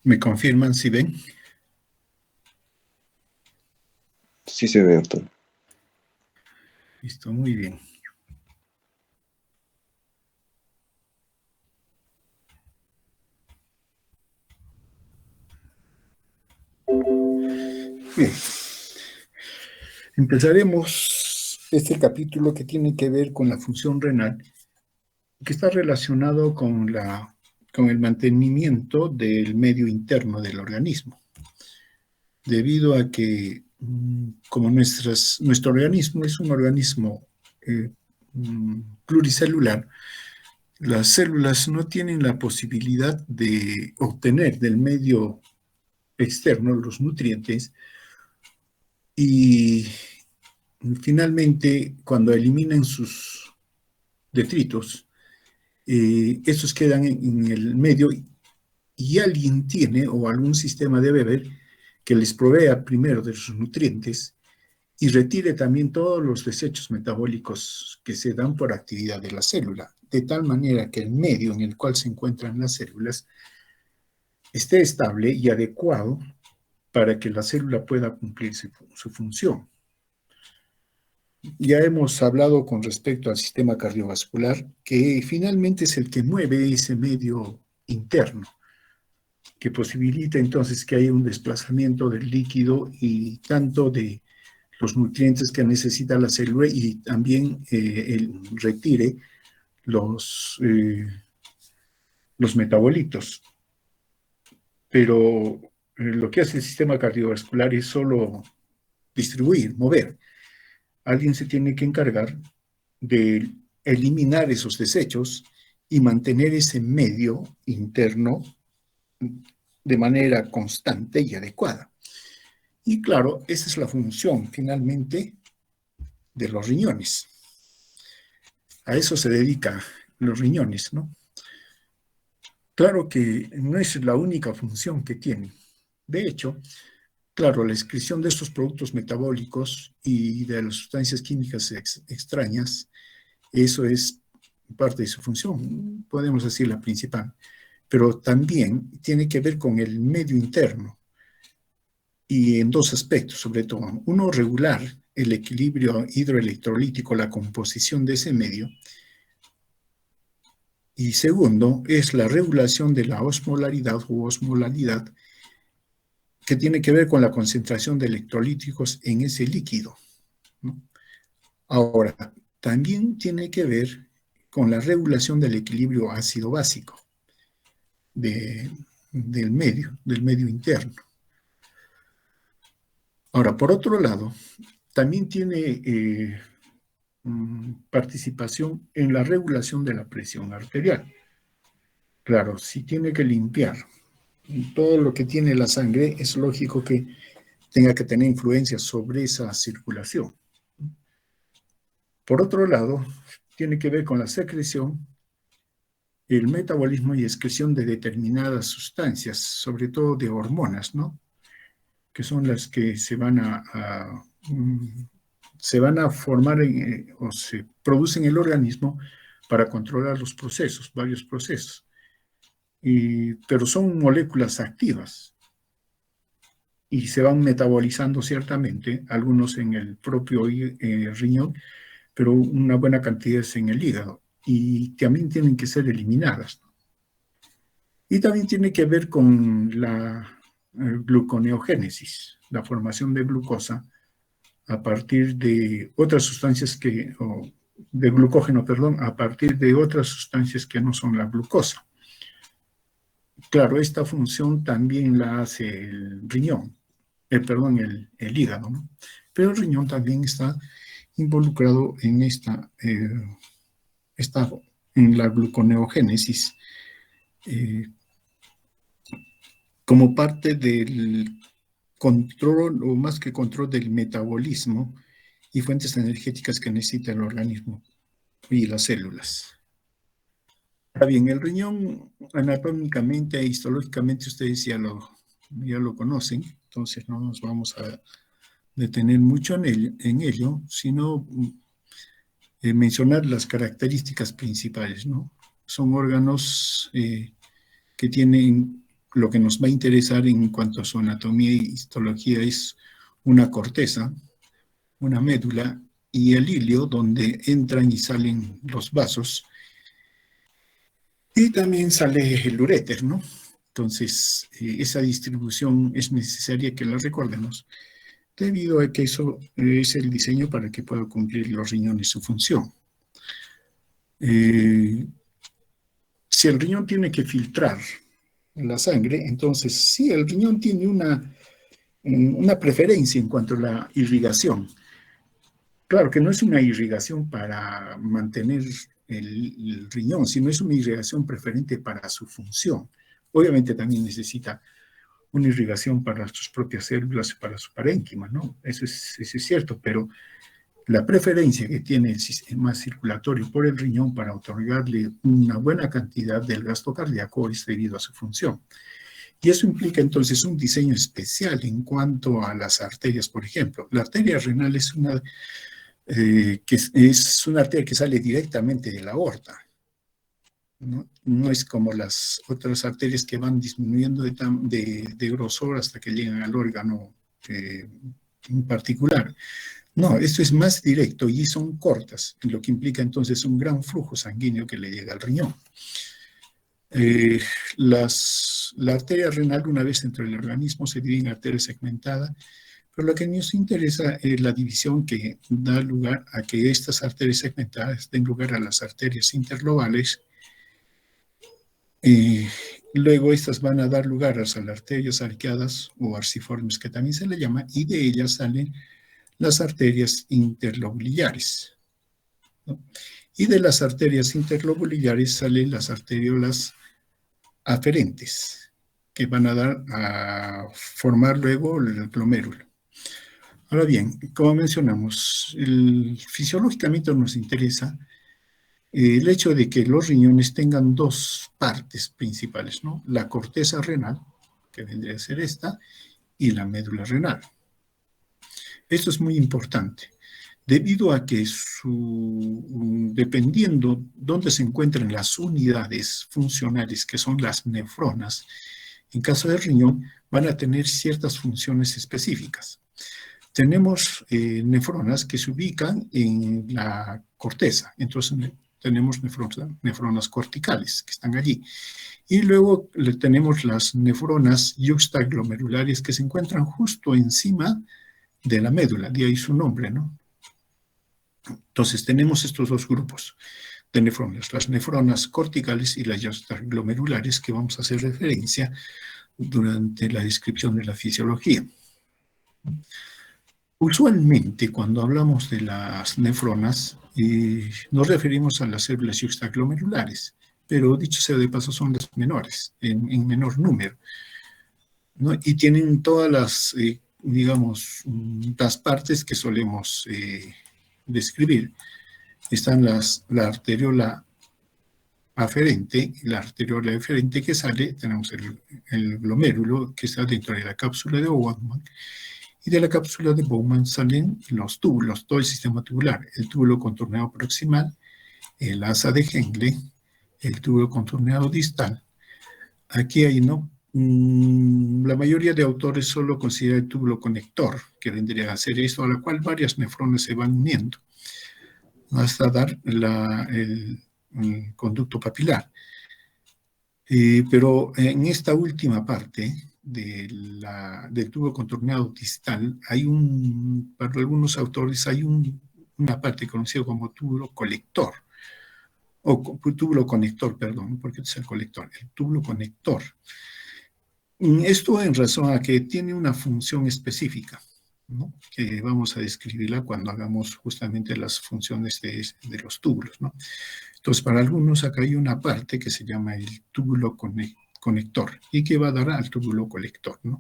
¿Me confirman si ven? Sí se ve, doctor. Listo, muy bien. Bien, empezaremos este capítulo que tiene que ver con la función renal, que está relacionado con el mantenimiento del medio interno del organismo, debido a que como nuestro organismo es un organismo pluricelular, las células no tienen la posibilidad de obtener del medio externo los nutrientes y finalmente cuando eliminan sus detritos, estos quedan en el medio y alguien tiene o algún sistema debe haber que les provea primero de sus nutrientes y retire también todos los desechos metabólicos que se dan por actividad de la célula, de tal manera que el medio en el cual se encuentran las células esté estable y adecuado para que la célula pueda cumplir su función. Ya hemos hablado con respecto al sistema cardiovascular, que finalmente es el que mueve ese medio interno, que posibilita entonces que haya un desplazamiento del líquido y tanto de los nutrientes que necesita la célula y también retire los metabolitos. Pero lo que hace el sistema cardiovascular es solo distribuir, mover. Alguien se tiene que encargar de eliminar esos desechos y mantener ese medio interno de manera constante y adecuada. Y claro, esa es la función finalmente de los riñones. A eso se dedican los riñones, ¿no? Claro que no es la única función que tienen. De hecho, claro, la excreción de estos productos metabólicos y de las sustancias químicas extrañas, eso es parte de su función, podemos decir la principal, pero también tiene que ver con el medio interno y en dos aspectos, sobre todo. Uno, regular el equilibrio hidroelectrolítico, la composición de ese medio, y segundo, es la regulación de la osmolaridad u osmolalidad, que tiene que ver con la concentración de electrolíticos en ese líquido, ¿no? Ahora, también tiene que ver con la regulación del equilibrio ácido-básico del medio interno. Ahora, por otro lado, también tiene participación en la regulación de la presión arterial. Claro, si tiene que limpiar todo lo que tiene la sangre, es lógico que tenga que tener influencia sobre esa circulación. Por otro lado, tiene que ver con la secreción, el metabolismo y excreción de determinadas sustancias, sobre todo de hormonas, ¿no? Que son las que se van a formar o se producen en el organismo para controlar los procesos, varios procesos. Pero son moléculas activas y se van metabolizando ciertamente, algunos en el propio riñón, pero una buena cantidad es en el hígado y también tienen que ser eliminadas. Y también tiene que ver con la gluconeogénesis, la formación de glucosa a partir de otras sustancias de glucógeno, perdón, a partir de otras sustancias que no son la glucosa. Claro, esta función también la hace el riñón, el hígado, ¿no? Pero el riñón también está involucrado en en la gluconeogénesis, como parte del control, o más que control, del metabolismo y fuentes energéticas que necesita el organismo y las células. Ahora bien, el riñón anatómicamente e histológicamente ustedes ya lo conocen, entonces no nos vamos a detener mucho en ello, sino mencionar las características principales, ¿no? Son órganos que tienen lo que nos va a interesar en cuanto a su anatomía y histología es una corteza, una médula y el hilio, donde entran y salen los vasos, y también sale el uréter, ¿no? Entonces, esa distribución es necesaria que la recordemos, debido a que eso es el diseño para que puedan cumplir los riñones su función. Si el riñón tiene que filtrar la sangre, entonces sí, el riñón tiene una preferencia en cuanto a la irrigación. Claro que no es una irrigación para mantener el riñón, sino es una irrigación preferente para su función. Obviamente también necesita una irrigación para sus propias células y para su parénquima, ¿no? Eso es cierto, pero la preferencia que tiene el sistema circulatorio por el riñón para otorgarle una buena cantidad del gasto cardíaco es debido a su función. Y eso implica entonces un diseño especial en cuanto a las arterias, por ejemplo. La arteria renal es una es una arteria que sale directamente de la aorta, ¿no? No es como las otras arterias que van disminuyendo de grosor hasta que llegan al órgano en particular. No, esto es más directo y son cortas, lo que implica entonces un gran flujo sanguíneo que le llega al riñón. La arteria renal, una vez dentro del organismo, se divide en arteria segmentada, pero lo que nos interesa es la división que da lugar a que estas arterias segmentadas den lugar a las arterias interlobales. Luego estas van a dar lugar a las arterias arqueadas o arciformes, que también se le llama, y de ellas salen las arterias interlobulillares, ¿no? Y de las arterias interlobulillares salen las arteriolas aferentes, que van a formar luego el glomérulo. Ahora bien, como mencionamos, fisiológicamente nos interesa el hecho de que los riñones tengan dos partes principales, ¿no? La corteza renal, que vendría a ser esta, y la médula renal. Esto es muy importante, debido a que dependiendo dónde se encuentran las unidades funcionales, que son las nefronas, en caso del riñón, van a tener ciertas funciones específicas. Tenemos nefronas que se ubican en la corteza, entonces tenemos nefronas corticales que están allí. Y luego tenemos las nefronas yuxtaglomerulares que se encuentran justo encima de la médula, de ahí su nombre, ¿no? Entonces tenemos estos dos grupos de nefronas, las nefronas corticales y las yuxtaglomerulares, que vamos a hacer referencia durante la descripción de la fisiología. Usualmente, cuando hablamos de las nefronas, nos referimos a las células yuxtaglomerulares, pero dicho sea de paso, son las menores, en menor número, ¿no? Y tienen todas las, digamos, las partes que solemos describir. Están la arteriola aferente, la arteriola eferente que sale, tenemos el glomérulo que está dentro de la cápsula de Bowman, y de la cápsula de Bowman salen los túbulos, todo el sistema tubular, el túbulo contorneado proximal, el asa de Henle, el túbulo contorneado distal. Aquí hay, ¿no? La mayoría de autores solo considera el túbulo conector, que vendría a ser esto, a la cual varias nefronas se van uniendo, hasta dar el conducto papilar. Pero en esta última parte del tubo contorneado distal, para algunos autores hay una parte conocida como túbulo colector, o túbulo conector, perdón, porque es el colector, el túbulo conector. Esto en razón a que tiene una función específica, ¿no? Que vamos a describirla cuando hagamos justamente las funciones de los túbulos, ¿no? Entonces, para algunos acá hay una parte que se llama el túbulo conector y que va a dar al túbulo colector, ¿no?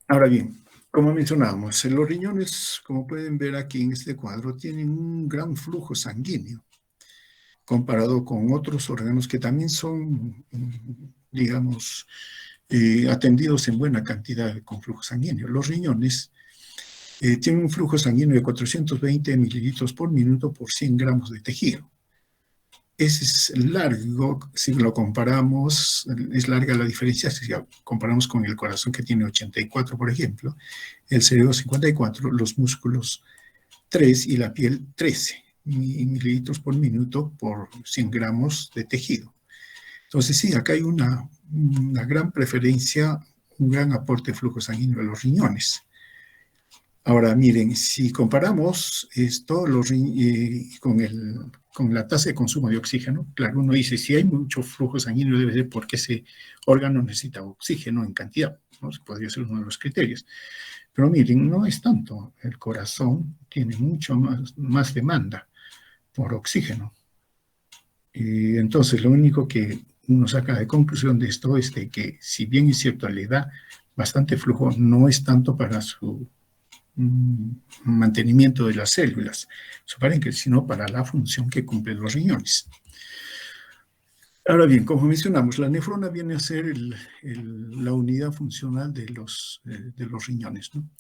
Ahora bien, como mencionábamos, los riñones, como pueden ver aquí en este cuadro, tienen un gran flujo sanguíneo comparado con otros órganos que también son, digamos, atendidos en buena cantidad con flujo sanguíneo. Los riñones tienen un flujo sanguíneo de 420 mililitros por minuto por 100 gramos de tejido. es largo, si lo comparamos, es larga la diferencia, si comparamos con el corazón que tiene 84, por ejemplo, el cerebro 54, los músculos 3 y la piel 13 mililitros por minuto por 100 gramos de tejido. Entonces sí, acá hay una gran preferencia, un gran aporte de flujo sanguíneo a los riñones. Ahora, miren, si comparamos esto con la tasa de consumo de oxígeno, claro, uno dice, si hay mucho flujo sanguíneo debe ser porque ese órgano necesita oxígeno en cantidad, ¿no? Podría ser uno de los criterios. Pero miren, no es tanto. El corazón tiene mucho más demanda por oxígeno. Y entonces, lo único que uno saca de conclusión de esto es de que, si bien es cierto, le da bastante flujo, no es tanto para su mantenimiento de las células, sino para la función que cumplen los riñones. Ahora bien, como mencionamos, la nefrona viene a ser la unidad funcional de los riñones, ¿no?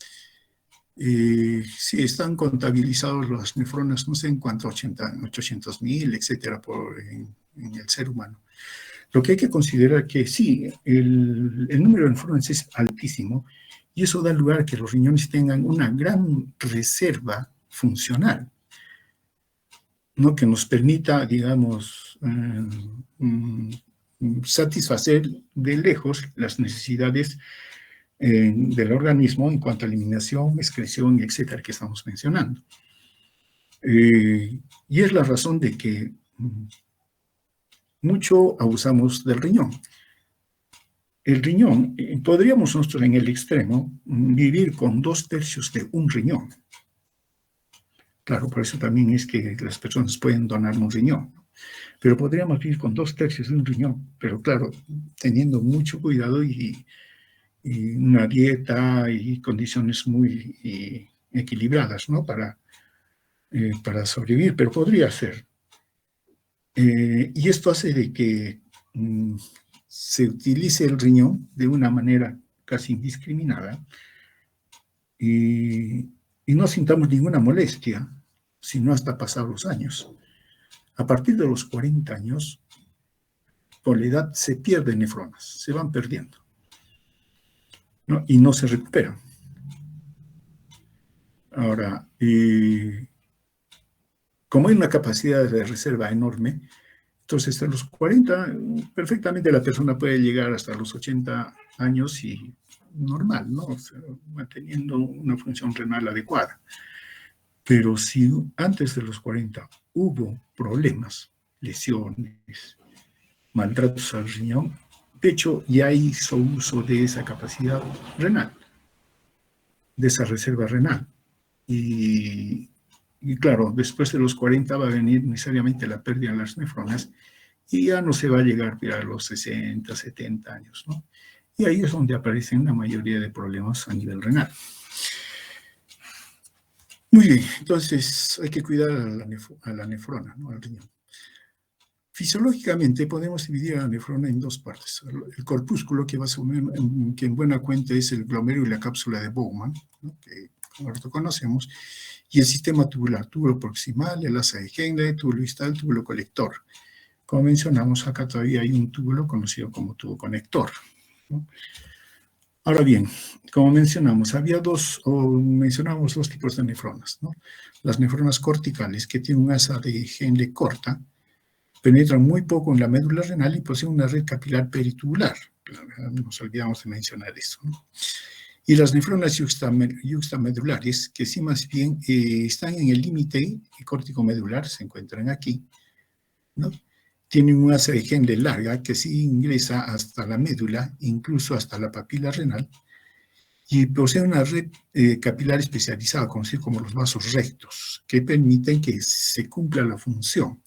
Sí, están contabilizados las nefronas, no sé en cuánto, 800.000, etcétera, en el ser humano. Lo que hay que considerar que sí, el número de nefronas es altísimo, y eso da lugar a que los riñones tengan una gran reserva funcional, ¿no? Que nos permita, digamos, satisfacer de lejos las necesidades del organismo en cuanto a eliminación, excreción, etcétera, que estamos mencionando. Y es la razón de que mucho abusamos del riñón. El riñón, podríamos nosotros en el extremo vivir con 2/3 de un riñón. Claro, por eso también es que las personas pueden donar un riñón. Pero podríamos vivir con 2/3 de un riñón, pero claro, teniendo mucho cuidado y una dieta y condiciones muy equilibradas, ¿no? Para sobrevivir, pero podría ser. Y esto hace de que se utilice el riñón de una manera casi indiscriminada y no sintamos ninguna molestia, sino hasta pasar los años. A partir de los 40 años, por la edad se pierden nefronas, se van perdiendo, ¿no? Y no se recuperan. Ahora, como hay una capacidad de reserva enorme, entonces a los 40 perfectamente la persona puede llegar hasta los 80 años y normal, ¿no? O sea, manteniendo una función renal adecuada. Pero si antes de los 40 hubo problemas, lesiones, maltratos al riñón, de hecho ya hizo uso de esa capacidad renal, de esa reserva renal. Y claro, después de los 40 va a venir necesariamente la pérdida de las nefronas y ya no se va a llegar a los 60, 70 años, ¿no? Y ahí es donde aparecen la mayoría de problemas a nivel renal. Muy bien, entonces hay que cuidar a la nefrona, ¿no? Al riñón. Fisiológicamente podemos dividir a la nefrona en dos partes. El corpúsculo, que en buena cuenta es el glomérulo y la cápsula de Bowman, ¿no? Que como lo conocemos, y el sistema tubular, túbulo proximal, el asa de Henle, túbulo distal, túbulo colector. Como mencionamos, acá todavía hay un túbulo conocido como tubo conector, ¿no? Ahora bien, como mencionamos, mencionamos dos tipos de nefronas, ¿no? Las nefronas corticales, que tienen un asa de Henle corta, penetran muy poco en la médula renal y poseen una red capilar peritubular. Nos olvidamos de mencionar eso, ¿no? Y las nefronas yuxtamedulares, que sí más bien están en el límite córtico-medular, se encuentran aquí, ¿no? Tienen un asa de Henle larga que sí ingresa hasta la médula, incluso hasta la papila renal, y posee una red capilar especializada, conocida como los vasos rectos, que permiten que se cumpla la función,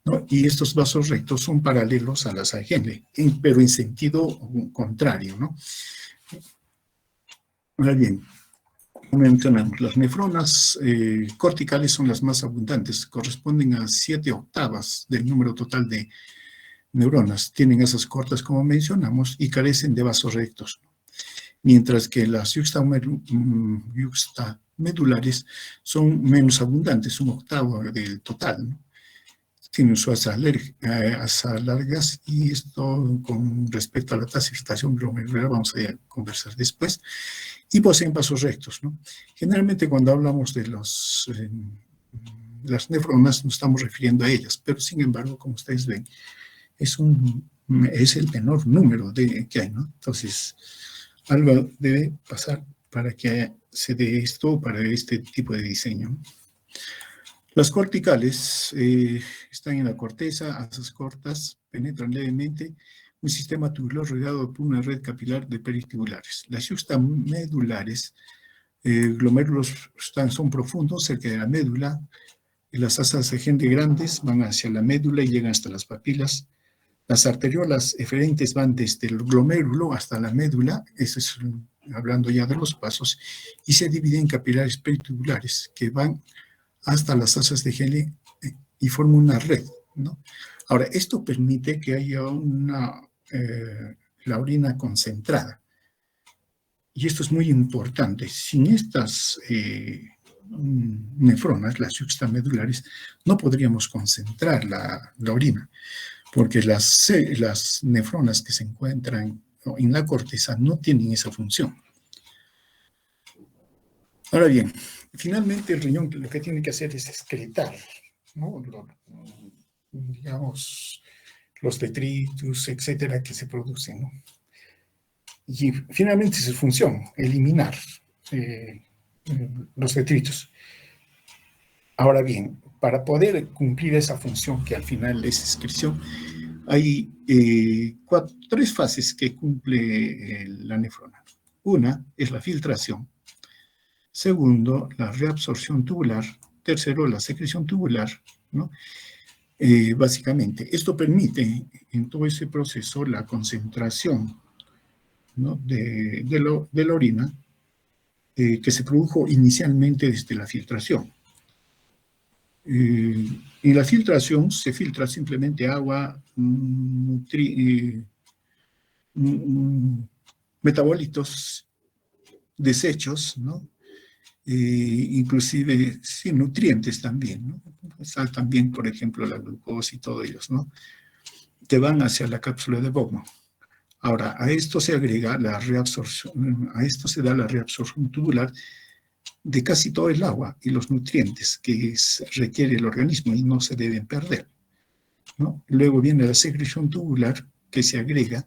¿no? Y estos vasos rectos son paralelos a la asa de Henle, pero en sentido contrario, ¿no? Ahora bien, como mencionamos, las nefronas corticales son las más abundantes, corresponden a 7/8 del número total de neuronas. Tienen asas cortas, como mencionamos, y carecen de vasos rectos, mientras que las yuxtamedulares son menos abundantes, 1/8 del total, ¿no? sinuosas largas, y esto con respecto a la tasa de filtración glomerular vamos a conversar después, y poseen vasos rectos, ¿no? Generalmente cuando hablamos de las nefronas nos estamos refiriendo a ellas, pero sin embargo, como ustedes ven, es el menor número que hay, ¿no? Entonces, algo debe pasar para que se dé esto, para este tipo de diseño. Las corticales están en la corteza, asas cortas, penetran levemente, un sistema tubular rodeado por una red capilar de peritubulares. Las juxtamedulares, glomérulos son profundos cerca de la médula, y las asas de Henle grandes van hacia la médula y llegan hasta las papilas. Las arteriolas eferentes van desde el glomérulo hasta la médula, eso es hablando ya de los pasos, y se dividen en capilares peritubulares que van hasta las asas de Henle y forman una red, ¿no? Ahora, esto permite que haya la orina concentrada. Y esto es muy importante. Sin estas nefronas, las juxtamedulares, no podríamos concentrar la orina, porque las nefronas que se encuentran en la corteza no tienen esa función. Ahora bien, finalmente el riñón lo que tiene que hacer es excretar, ¿no? Digamos, los detritus, etcétera, que se producen, ¿no? Y finalmente es su función, eliminar los detritus. Ahora bien, para poder cumplir esa función que al final es excreción, hay tres fases que cumple la nefrona. Una es la filtración. Segundo, la reabsorción tubular. Tercero, la secreción tubular, ¿no? Básicamente, esto permite en todo ese proceso la concentración, ¿no? de la orina que se produjo inicialmente desde la filtración. En la filtración se filtra simplemente agua, metabolitos, desechos, ¿no? Inclusive sí, nutrientes también, ¿no? Está también, por ejemplo, la glucosa y todos ellos, ¿no? Que van hacia la cápsula de Bowman. Ahora, a esto se agrega la reabsorción, a esto se da la reabsorción tubular de casi todo el agua y los nutrientes que requiere el organismo y no se deben perder, ¿no? Luego viene la secreción tubular, que se agrega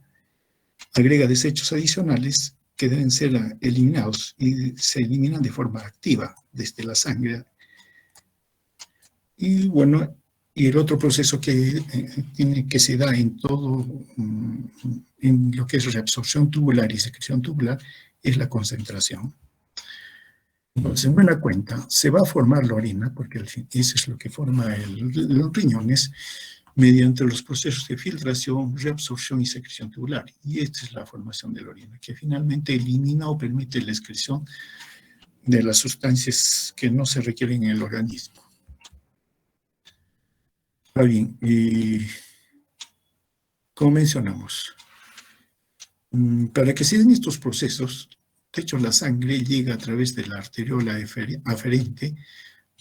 desechos adicionales que deben ser eliminados y se eliminan de forma activa desde la sangre. Y bueno, y el otro proceso que se da en todo, en lo que es reabsorción tubular y secreción tubular, es la concentración. Entonces, en buena cuenta, se va a formar la orina, porque eso es lo que forma los riñones, mediante los procesos de filtración, reabsorción y secreción tubular. Y esta es la formación de la orina, que finalmente elimina o permite la excreción de las sustancias que no se requieren en el organismo. Ahora bien, como mencionamos, para que se den estos procesos, de hecho la sangre llega a través de la arteriola aferente,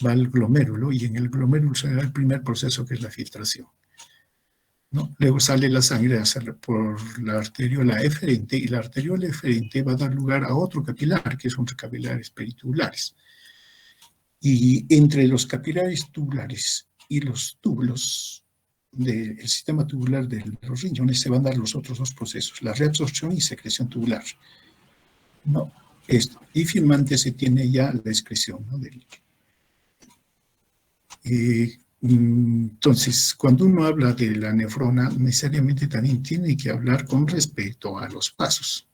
va al glomérulo, y en el glomérulo se da el primer proceso, que es la filtración, ¿no? Luego sale la sangre por la arteriola eferente, y la arteriola eferente va a dar lugar a otro capilar, que son los capilares peritubulares. Y entre los capilares tubulares y los túbulos del sistema tubular de los riñones se van a dar los otros dos procesos, la reabsorción y secreción tubular, ¿no? Esto. Y finalmente se tiene ya la excreción, ¿no? Entonces, cuando uno habla de la nefrona, necesariamente también tiene que hablar con respecto a los vasos.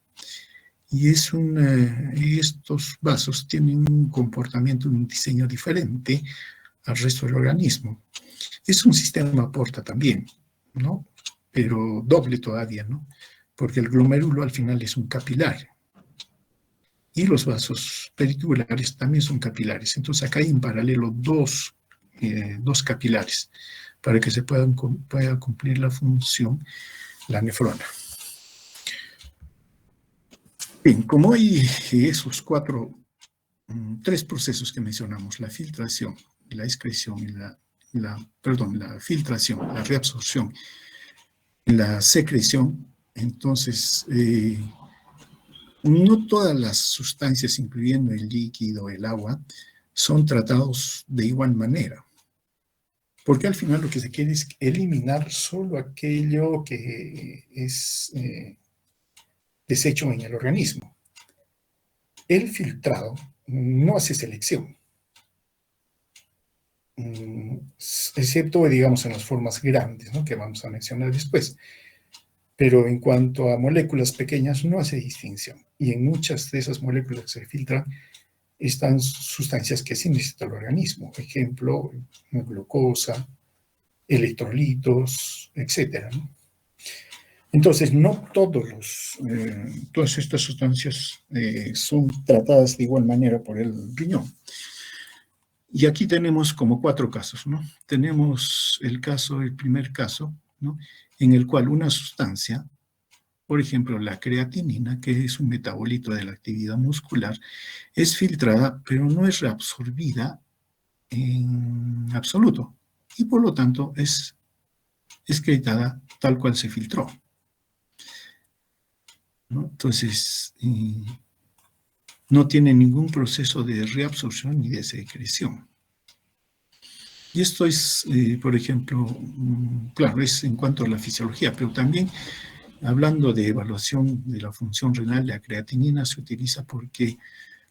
Y estos vasos tienen un comportamiento, un diseño diferente al resto del organismo. Es un sistema porta también, ¿no? Pero doble todavía, ¿no? Porque el glomérulo al final es un capilar. Y los vasos peritubulares también son capilares. Entonces acá hay en paralelo dos capilares para que se pueda cumplir la función, la nefrona. Bien, como hay esos tres procesos que mencionamos, la filtración, la excreción y la la filtración, la reabsorción, la secreción, entonces no todas las sustancias, incluyendo el líquido, el agua, son tratados de igual manera. Porque al final lo que se quiere es eliminar solo aquello que es desecho en el organismo. El filtrado no hace selección, excepto, digamos, en las formas grandes, ¿no?, que vamos a mencionar después. Pero en cuanto a moléculas pequeñas, no hace distinción. Y en muchas de esas moléculas que se filtran están sustancias que sí necesita el organismo. Ejemplo, glucosa, electrolitos, etcétera, ¿no? Entonces, no todas estas sustancias son tratadas de igual manera por el riñón. Y aquí tenemos como 4 casos, ¿no? Tenemos el primer caso, ¿no?, en el cual una sustancia, por ejemplo, la creatinina, que es un metabolito de la actividad muscular, es filtrada, pero no es reabsorbida en absoluto. Y por lo tanto es excretada tal cual se filtró, ¿no? Entonces, no tiene ningún proceso de reabsorción ni de secreción. Y esto es, por ejemplo, claro, es en cuanto a la fisiología, pero también hablando de evaluación de la función renal, la creatinina se utiliza porque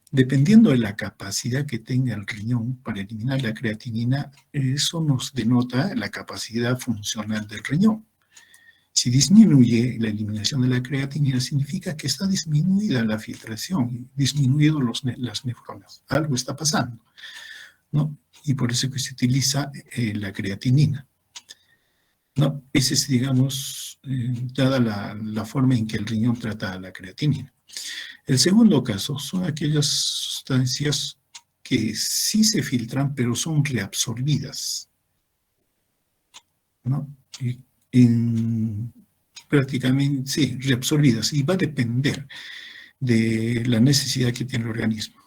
dependiendo de la capacidad que tenga el riñón para eliminar la creatinina, eso nos denota la capacidad funcional del riñón. Si disminuye la eliminación de la creatinina, significa que está disminuida la filtración, disminuido las nefronas. Algo está pasando, ¿no? Y por eso que se utiliza la creatinina, ¿no? Esa es, digamos, dada la forma en que el riñón trata a la creatinina. El segundo caso son aquellas sustancias que sí se filtran, pero son reabsorbidas, ¿no? Prácticamente, sí, reabsorbidas, y va a depender de la necesidad que tiene el organismo.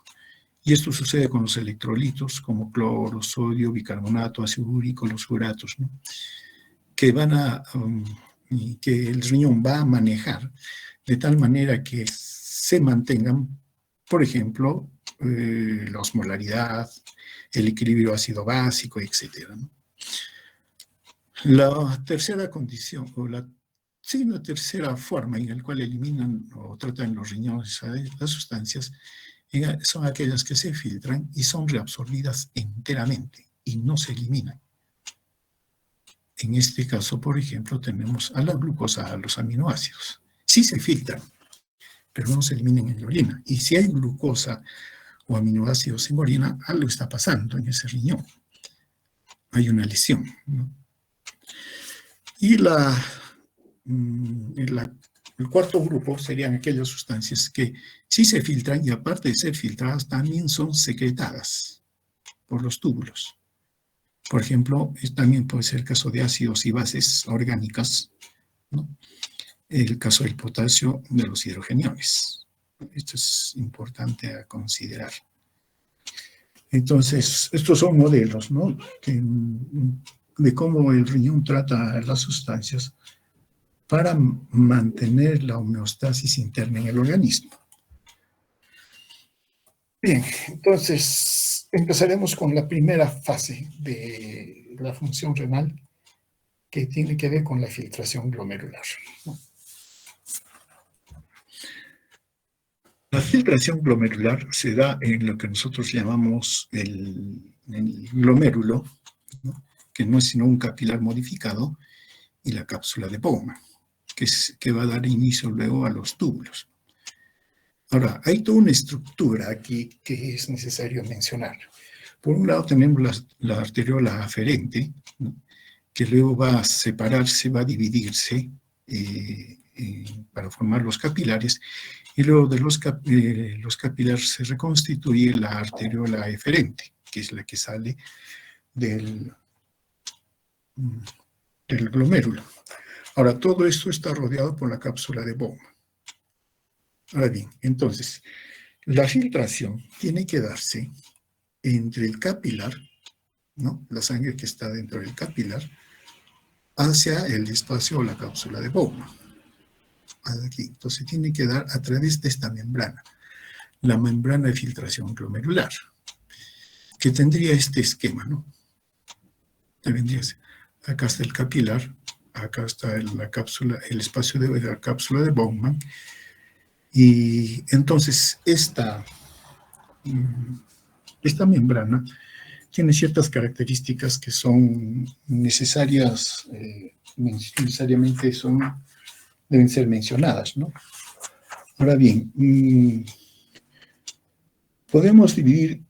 Y esto sucede con los electrolitos, como cloro, sodio, bicarbonato, ácido úrico, los uratos, ¿no?, que que el riñón va a manejar de tal manera que se mantengan, por ejemplo, la osmolaridad, el equilibrio ácido-básico, etc., ¿no? La tercera condición, la tercera forma en la cual eliminan o tratan los riñones las sustancias, son aquellas que se filtran y son reabsorbidas enteramente y no se eliminan. En este caso, por ejemplo, tenemos a la glucosa, a los aminoácidos. Sí se filtran, pero no se eliminan en la orina. Y si hay glucosa o aminoácidos en orina, algo está pasando en ese riñón. Hay una lesión, ¿no? Y el cuarto grupo serían aquellas sustancias que sí se filtran y aparte de ser filtradas, también son secretadas por los túbulos. Por ejemplo, también puede ser el caso de ácidos y bases orgánicas, ¿no? El caso del potasio, de los hidrogeniones. Esto es importante a considerar. Entonces, estos son modelos, ¿no?, de cómo el riñón trata las sustancias para mantener la homeostasis interna en el organismo. Bien, entonces empezaremos con la primera fase de la función renal, que tiene que ver con la filtración glomerular, ¿no? La filtración glomerular se da en lo que nosotros llamamos el glomérulo, ¿no?, que no es sino un capilar modificado, y la cápsula de Bowman, que va a dar inicio luego a los túbulos. Ahora, hay toda una estructura aquí que es necesario mencionar. Por un lado tenemos la arteriola aferente, ¿no?, que luego va a separarse, va a dividirse para formar los capilares, y luego de los capilares se reconstituye la arteriola eferente, que es la que sale del glomérulo. Ahora, todo esto está rodeado por la cápsula de Bowman. Ahora bien, entonces, la filtración tiene que darse entre el capilar ¿no? La sangre que está dentro del capilar hacia el espacio o la cápsula de Bowman. Aquí. Entonces tiene que dar a través de esta membrana, la membrana de filtración glomerular, que tendría este esquema, ¿no? Acá está el capilar, acá está la cápsula, el espacio de la cápsula de Bowman, y entonces esta membrana tiene ciertas características que son necesarias, necesariamente deben ser mencionadas, ¿no? Ahora bien, podemos dividir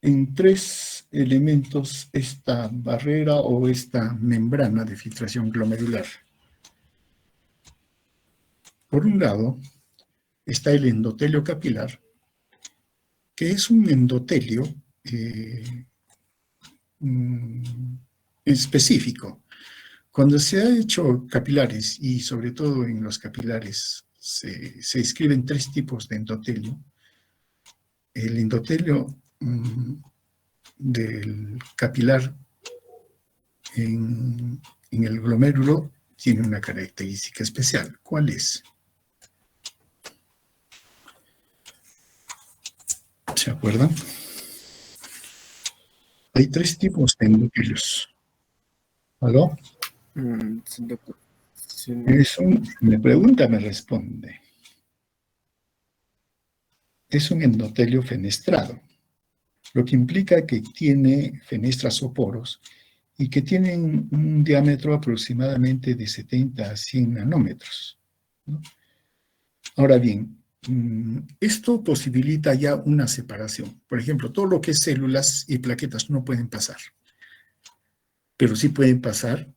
en 3 elementos esta barrera o esta membrana de filtración glomerular. Por un lado, está el endotelio capilar, que es un endotelio específico. Cuando se ha hecho capilares, y sobre todo en los capilares, se describen 3 tipos de endotelio. El endotelio del capilar en el glomérulo tiene una característica especial. ¿Cuál es? ¿Se acuerdan? Hay 3 tipos de endotelios. ¿Aló? Sí, doctor. Sí, Me pregunta, me responde. Es un endotelio fenestrado, lo que implica que tiene fenestras o poros y que tienen un diámetro aproximadamente de 70 a 100 nanómetros, ¿no? Ahora bien, esto posibilita ya una separación. Por ejemplo, todo lo que es células y plaquetas no pueden pasar, pero sí pueden pasar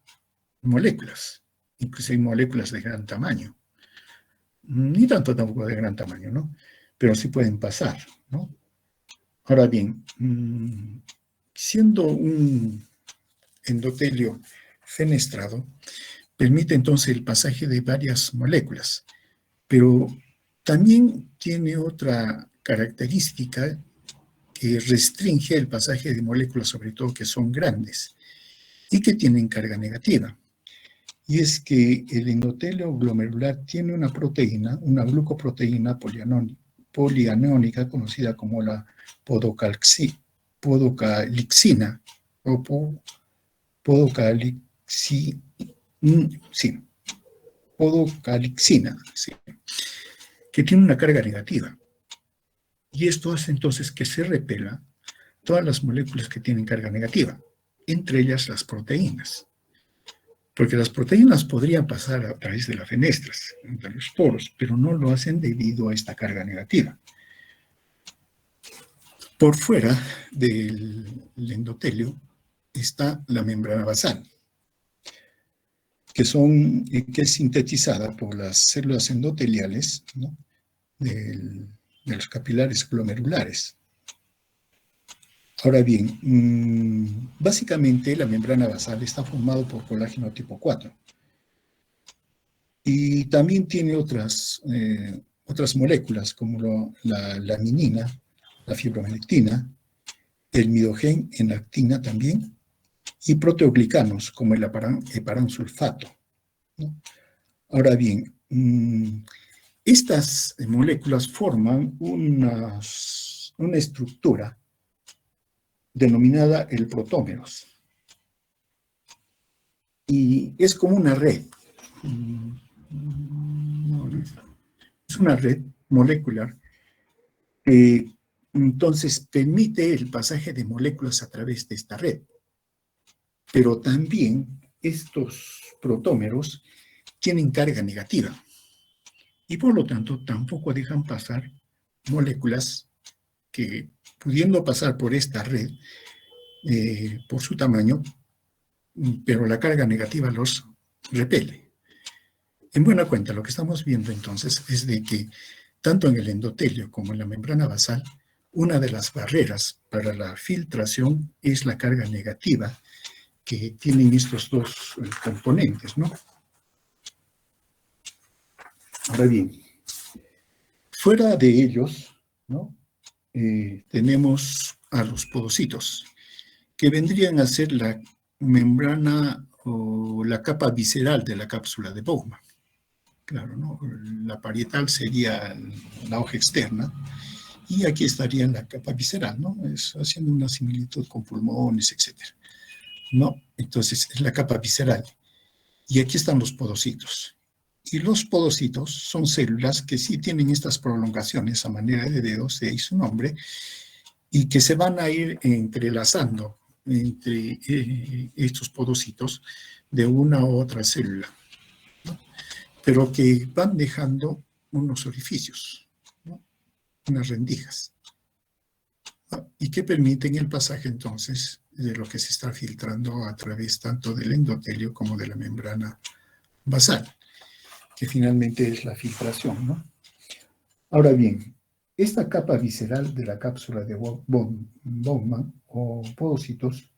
moléculas, incluso hay moléculas de gran tamaño. Ni tanto tampoco de gran tamaño, ¿no? Pero sí pueden pasar, ¿no? Ahora bien, siendo un endotelio fenestrado, permite entonces el pasaje de varias moléculas, pero también tiene otra característica que restringe el pasaje de moléculas, sobre todo que son grandes y que tienen carga negativa. Y es que el endotelio glomerular tiene una proteína, una glucoproteína polianónica, conocida como la podocalixina, o podocalixina, sí, que tiene una carga negativa. Y esto hace entonces que se repela todas las moléculas que tienen carga negativa, entre ellas las proteínas. Porque las proteínas podrían pasar a través de las fenestras, de los poros, pero no lo hacen debido a esta carga negativa. Por fuera del endotelio está la membrana basal, que es sintetizada por las células endoteliales, ¿no?, de los capilares glomerulares. Ahora bien, básicamente la membrana basal está formada por colágeno tipo 4. Y también tiene otras moléculas como la laminina, la fibronectina, el midogen en actina también, y proteoglicanos como el heparansulfato, ¿no? Ahora bien, estas moléculas forman una estructura denominada el protómeros. Y es como una red. Es una red molecular que entonces permite el pasaje de moléculas a través de esta red. Pero también estos protómeros tienen carga negativa y por lo tanto tampoco dejan pasar moléculas que, pudiendo pasar por esta red, por su tamaño, pero la carga negativa los repele. En buena cuenta, lo que estamos viendo entonces es de que tanto en el endotelio como en la membrana basal, una de las barreras para la filtración es la carga negativa que tienen estos 2 componentes, ¿no? Ahora bien, fuera de ellos, ¿no?, tenemos a los podocitos, que vendrían a ser la membrana o la capa visceral de la cápsula de Bowman. Claro, ¿no? La parietal sería la hoja externa y aquí estaría la capa visceral, ¿no? Es haciendo una similitud con pulmones, etcétera, ¿no? Entonces, es la capa visceral. Y aquí están los podocitos. Y los podocitos son células que sí tienen estas prolongaciones a manera de dedos, de ahí su nombre, y que se van a ir entrelazando entre estos podocitos de una u otra célula, ¿no? Pero que van dejando unos orificios, ¿no? Unas rendijas, ¿no? Y que permiten el pasaje entonces de lo que se está filtrando a través tanto del endotelio como de la membrana basal, que finalmente es la filtración, ¿no? Ahora bien, esta capa visceral de la cápsula de Bowman o podocitos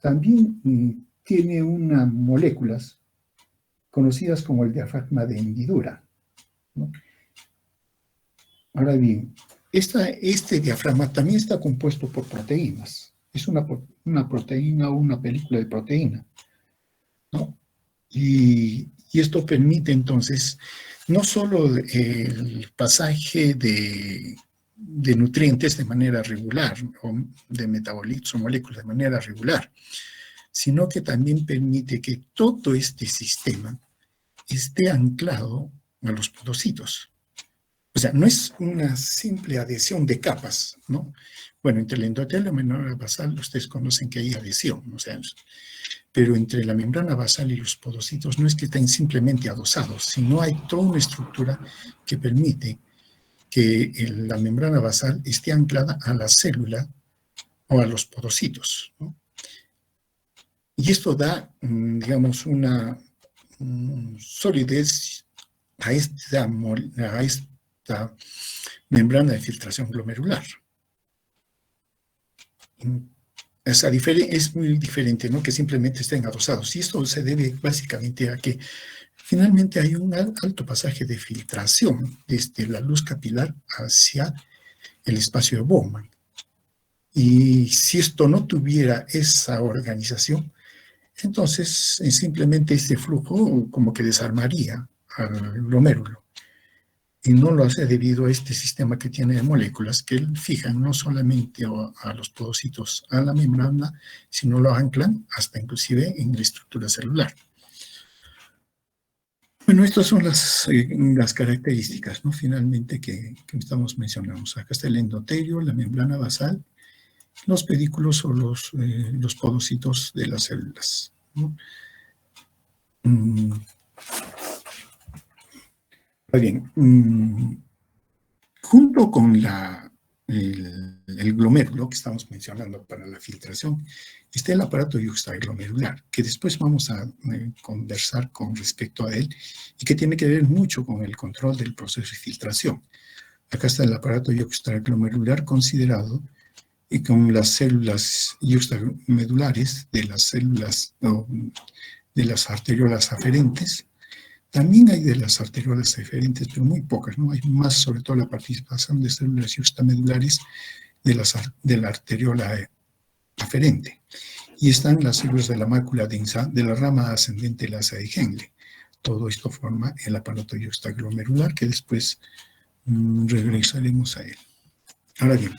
también tiene unas moléculas conocidas como el diafragma de hendidura, ¿no? Ahora bien, este diafragma también está compuesto por proteínas. Es una proteína o una película de proteína, ¿no? Y esto permite entonces no solo el pasaje de nutrientes de manera regular o de metabolitos o moléculas de manera regular, sino que también permite que todo este sistema esté anclado a los podocitos. O sea, no es una simple adhesión de capas, ¿no? Bueno, entre el endotelio y la membrana basal ustedes conocen que hay adhesión, o sea, pero entre la membrana basal y los podocitos no es que estén simplemente adosados, sino hay toda una estructura que permite que la membrana basal esté anclada a la célula o a los podocitos, ¿no? Y esto da, digamos, una solidez a esta membrana de filtración glomerular. Es muy diferente, ¿no? Que simplemente estén adosados. Y esto se debe básicamente a que finalmente hay un alto pasaje de filtración desde la luz capilar hacia el espacio de Bowman. Y si esto no tuviera esa organización, entonces simplemente este flujo como que desarmaría al glomérulo. Y no lo hace debido a este sistema que tiene de moléculas que fijan no solamente a los podocitos a la membrana, sino lo anclan hasta inclusive en la estructura celular. Bueno, estas son las características, ¿no? Finalmente que estamos mencionando. Acá está el endotelio, la membrana basal, los pedículos o los podocitos de las células, ¿no? Bien, junto con el glomérulo que estamos mencionando para la filtración, está el aparato yuxtaglomerular, que después vamos a conversar con respecto a él y que tiene que ver mucho con el control del proceso de filtración. Acá está el aparato yuxtaglomerular considerado y con las células yuxtamedulares de las células de las arteriolas aferentes. También hay de las arteriolas aferentes, pero muy pocas, ¿no? Hay más, sobre todo, la participación de células yuxtamedulares de la arteriola aferente. Y están las células de la mácula densa de la rama ascendente lasa de Henle. Todo esto forma el aparato yuxtaglomerular, que después regresaremos a él. Ahora bien,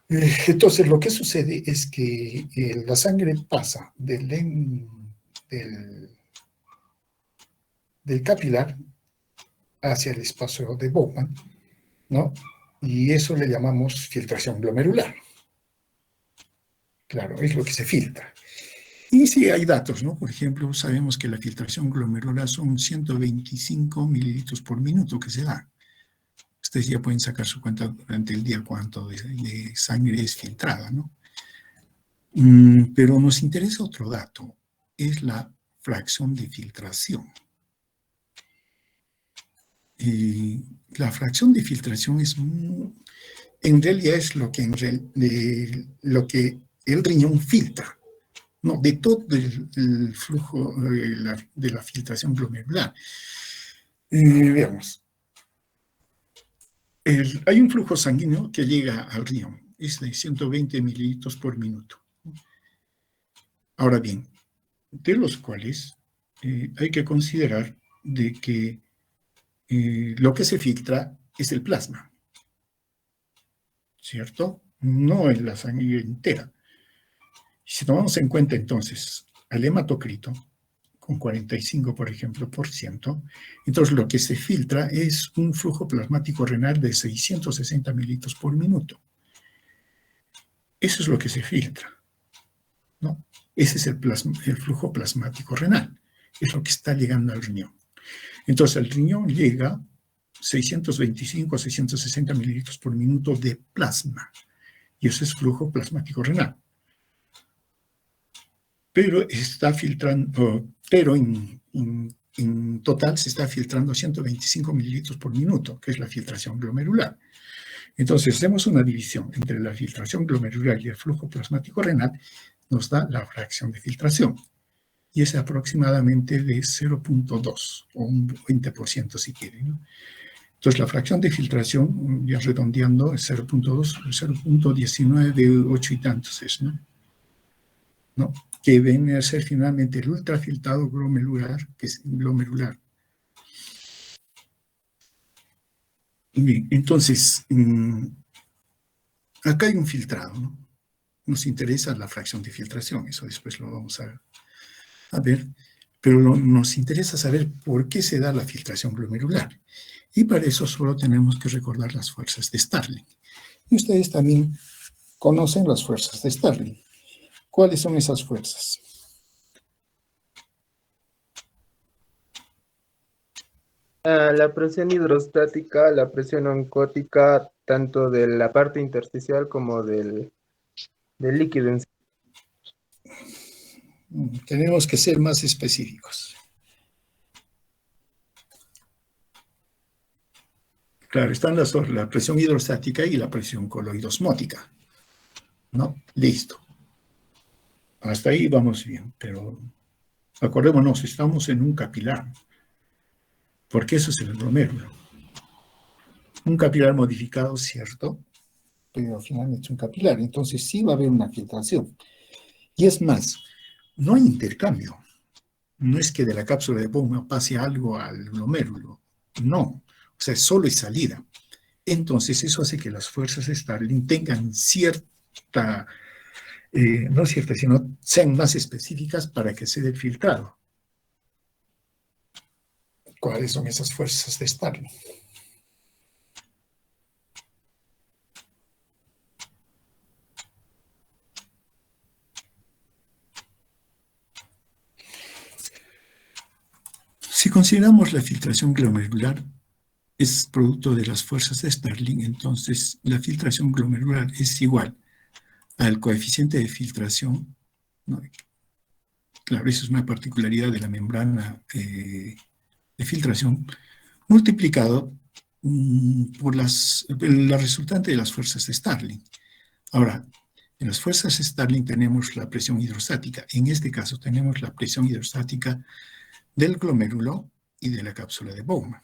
entonces lo que sucede es que la sangre pasa del capilar hacia el espacio de Bowman, ¿no? Y eso le llamamos filtración glomerular. Claro, es lo que se filtra. Y sí hay datos, ¿no? Por ejemplo, sabemos que la filtración glomerular son 125 mililitros por minuto que se da. Ustedes ya pueden sacar su cuenta durante el día cuánto de sangre es filtrada, ¿no? Pero nos interesa otro dato, es la fracción de filtración. La fracción de filtración es, en realidad es lo que el riñón filtra, ¿no? De todo el flujo de la filtración glomerular. Veamos. Hay un flujo sanguíneo que llega al riñón es de 120 mililitros por minuto. Ahora bien, de los cuales hay que considerar de que lo que se filtra es el plasma, ¿cierto? No es la sangre entera. Si tomamos en cuenta entonces al hematocrito, con 45, por ejemplo, por ciento, entonces lo que se filtra es un flujo plasmático renal de 660 mililitros por minuto. Eso es lo que se filtra, ¿no? Ese es el flujo plasmático renal, es lo que está llegando al riñón. Entonces, al riñón llega 625 a 660 mililitros por minuto de plasma, y eso es flujo plasmático renal. Pero está filtrando, pero en total se está filtrando 125 mililitros por minuto, que es la filtración glomerular. Entonces, hacemos una división entre la filtración glomerular y el flujo plasmático renal, nos da la fracción de filtración, y es aproximadamente de 0.2, o un 20% si quieren, ¿no? Entonces, la fracción de filtración, ya redondeando, es 0.2, 0.19, 8 y tantos es, ¿no? Que viene a ser finalmente el ultrafiltrado glomerular, que es glomerular. Bien, entonces, acá hay un filtrado, ¿no? Nos interesa la fracción de filtración, eso después lo vamos a ver, pero nos interesa saber por qué se da la filtración glomerular. Y para eso solo tenemos que recordar las fuerzas de Starling. Y ustedes también conocen las fuerzas de Starling. ¿Cuáles son esas fuerzas? La presión hidrostática, la presión oncótica, tanto de la parte intersticial como del líquido en sí. Tenemos que ser más específicos. Claro, están las dos, la presión hidrostática y la presión coloidosmótica, ¿no? Listo. Hasta ahí vamos bien, pero acordémonos, estamos en un capilar, porque eso es el glomérulo. Un capilar modificado, cierto, pero finalmente es un capilar, entonces sí va a haber una filtración. Y es más, no hay intercambio. No es que de la cápsula de Bowman pase algo al glomérulo, no, o sea, solo es salida. Entonces eso hace que las fuerzas de Starling tengan cierta, no cierta, sino sean más específicas para que se dé el filtrado. ¿Cuáles son esas fuerzas de Starling? Si consideramos la filtración glomerular es producto de las fuerzas de Starling, entonces la filtración glomerular es igual al coeficiente de filtración, ¿no? Claro, eso es una particularidad de la membrana de filtración, multiplicado por la resultante de las fuerzas de Starling. Ahora, en las fuerzas de Starling tenemos la presión hidrostática. En este caso tenemos la presión hidrostática del glomérulo y de la cápsula de Bowman.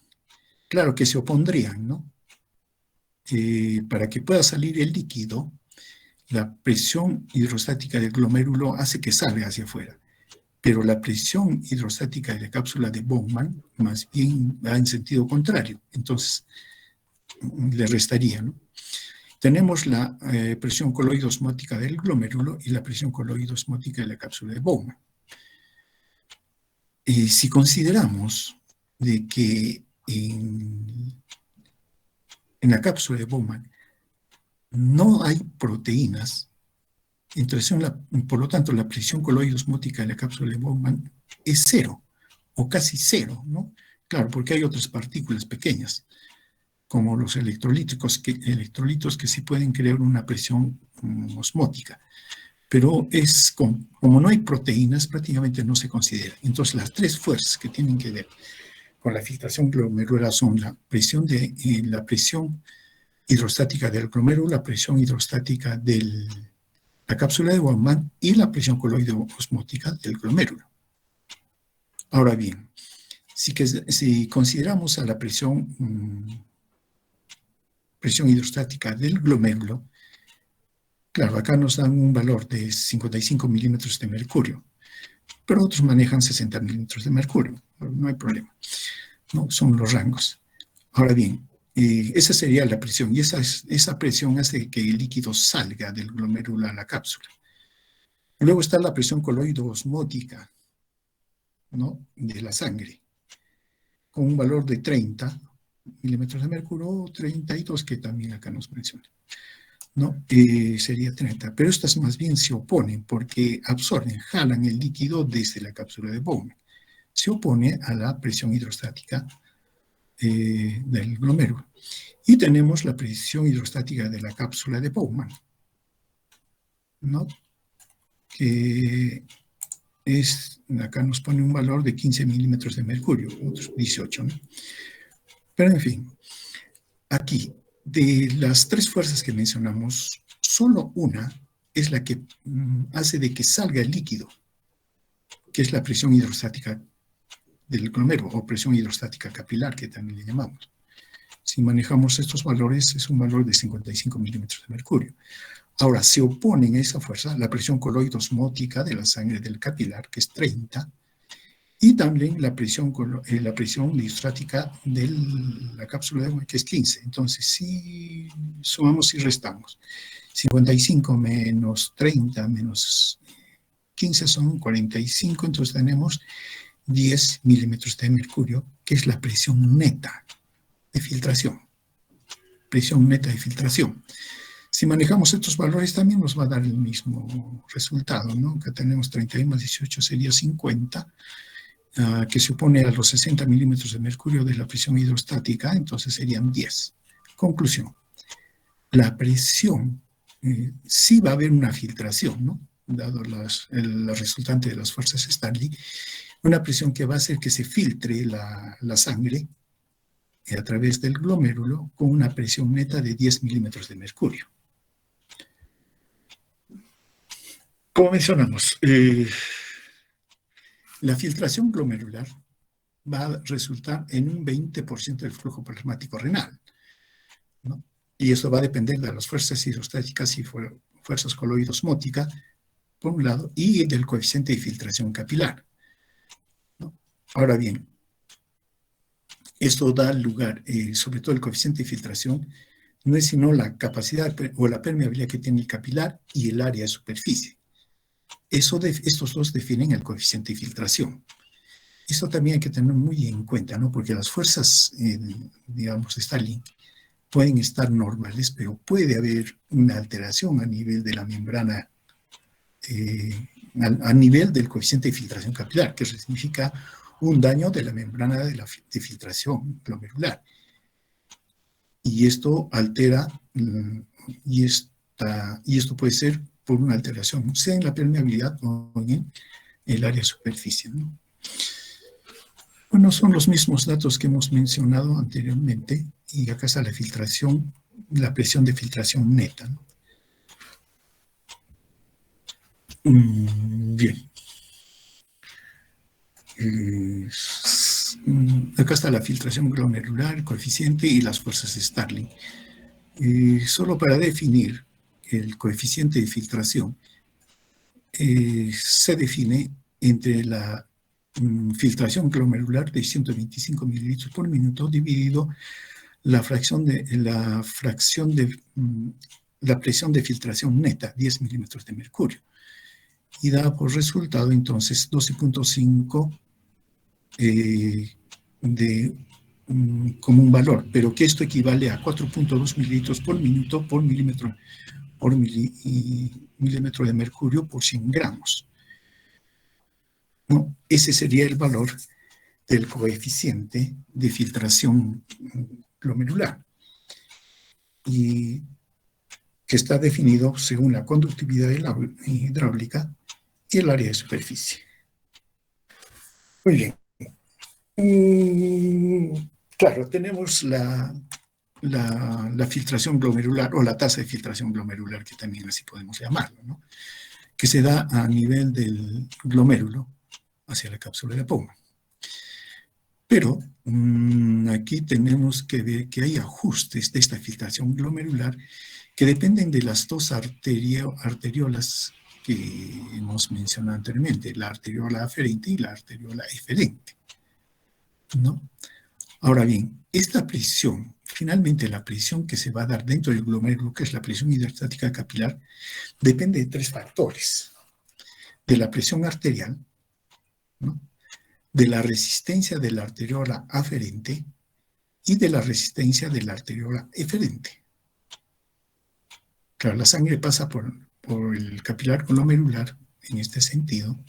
Claro que se opondrían, ¿no? Para que pueda salir el líquido, la presión hidrostática del glomérulo hace que salga hacia afuera, pero la presión hidrostática de la cápsula de Bowman más bien va en sentido contrario, entonces le restaría, ¿no? Tenemos la presión coloidosmótica del glomérulo y la presión coloidosmótica de la cápsula de Bowman. Si consideramos de que en la cápsula de Bowman no hay proteínas, entonces por lo tanto la presión coloidosmótica de la cápsula de Bowman es cero, o casi cero, ¿no? Claro, porque hay otras partículas pequeñas, como los electrolitos que sí pueden crear una presión osmótica. Pero como no hay proteínas, prácticamente no se considera. Entonces, las tres fuerzas que tienen que ver con la filtración glomerular son la presión hidrostática del glomérulo, la presión hidrostática de la cápsula de Bowman y la presión coloidosmótica del glomérulo. Ahora bien, si consideramos a la presión hidrostática del glomérulo, Claro, acá nos dan un valor de 55 milímetros de mercurio, pero otros manejan 60 milímetros de mercurio. No hay problema. No, son los rangos. Ahora bien, esa sería la presión, y esa presión hace que el líquido salga del glomérulo a la cápsula. Luego está la presión coloide-osmótica, ¿no?, de la sangre, con un valor de 30 milímetros de mercurio, o 32, que también acá nos menciona, ¿no? Sería 30, pero estas más bien se oponen porque absorben, jalan el líquido desde la cápsula de Bowman. Se opone a la presión hidrostática del glomérulo. Y tenemos la presión hidrostática de la cápsula de Bowman, ¿no?, que acá nos pone un valor de 15 milímetros de mercurio, otros 18, ¿no? Pero en fin, aquí, de las tres fuerzas que mencionamos, solo una es la que hace de que salga el líquido, que es la presión hidrostática del glomérulo, o presión hidrostática capilar, que también le llamamos. Si manejamos estos valores, es un valor de 55 milímetros de mercurio. Ahora, se oponen a esa fuerza la presión coloide-osmótica de la sangre del capilar, que es 30, y también la presión hidrostática de la cápsula de Bowman, que es 15. Entonces, si sumamos y restamos, 55 menos 30 menos 15 son 45, entonces tenemos 10 milímetros de mercurio, que es la presión neta de filtración. Presión neta de filtración. Si manejamos estos valores también nos va a dar el mismo resultado, ¿no? Que tenemos 31 más 18 sería 50, que se opone a los 60 milímetros de mercurio de la presión hidrostática, entonces serían 10. Conclusión. La presión, sí va a haber una filtración, ¿no?, dado la resultante de las fuerzas Starling, una presión que va a hacer que se filtre la sangre a través del glomérulo con una presión neta de 10 milímetros de mercurio. Como mencionamos, la filtración glomerular va a resultar en un 20% del flujo plasmático renal, ¿no? Y eso va a depender de las fuerzas hidrostáticas y fuerzas coloide-osmóticas, por un lado, y del coeficiente de filtración capilar, ¿no? Ahora bien, esto da lugar, sobre todo el coeficiente de filtración, no es sino la capacidad o la permeabilidad que tiene el capilar y el área de superficie. Estos dos definen el coeficiente de filtración. Esto también hay que tener muy en cuenta, ¿no?, porque las fuerzas, digamos, de Starling pueden estar normales, pero puede haber una alteración a nivel de la membrana, a nivel del coeficiente de filtración capilar, que significa un daño de la membrana de filtración glomerular. Y esto altera, y esto puede ser por una alteración, sea en la permeabilidad o en el área de superficie, ¿no? Bueno, son los mismos datos que hemos mencionado anteriormente, y acá está la filtración, la presión de filtración neta, ¿no? Bien. Acá está la filtración glomerular, el coeficiente y las fuerzas de Starling. Solo para definir el coeficiente de filtración, se define entre la filtración glomerular de 125 mililitros por minuto dividido la presión de filtración neta, 10 milímetros de mercurio, y da por resultado entonces 12.5 como un valor, pero que esto equivale a 4.2 mililitros por minuto por milímetro de mercurio por 100 gramos. ¿No? Ese sería el valor del coeficiente de filtración glomerular, y que está definido según la conductividad hidráulica y el área de superficie. Muy bien. Claro, tenemos la filtración glomerular, o la tasa de filtración glomerular, que también así podemos llamarlo, ¿no?, que se da a nivel del glomérulo hacia la cápsula de Bowman. Pero aquí tenemos que ver que hay ajustes de esta filtración glomerular que dependen de las dos arteriolas que hemos mencionado anteriormente, la arteriola aferente y la arteriola eferente, ¿no? Ahora bien, esta presión, finalmente la presión que se va a dar dentro del glomérulo, que es la presión hidrostática capilar, depende de tres factores: de la presión arterial, ¿no?, de la resistencia de la arteriola aferente y de la resistencia de la arteriola eferente. Claro, la sangre pasa por el capilar glomerular en este sentido.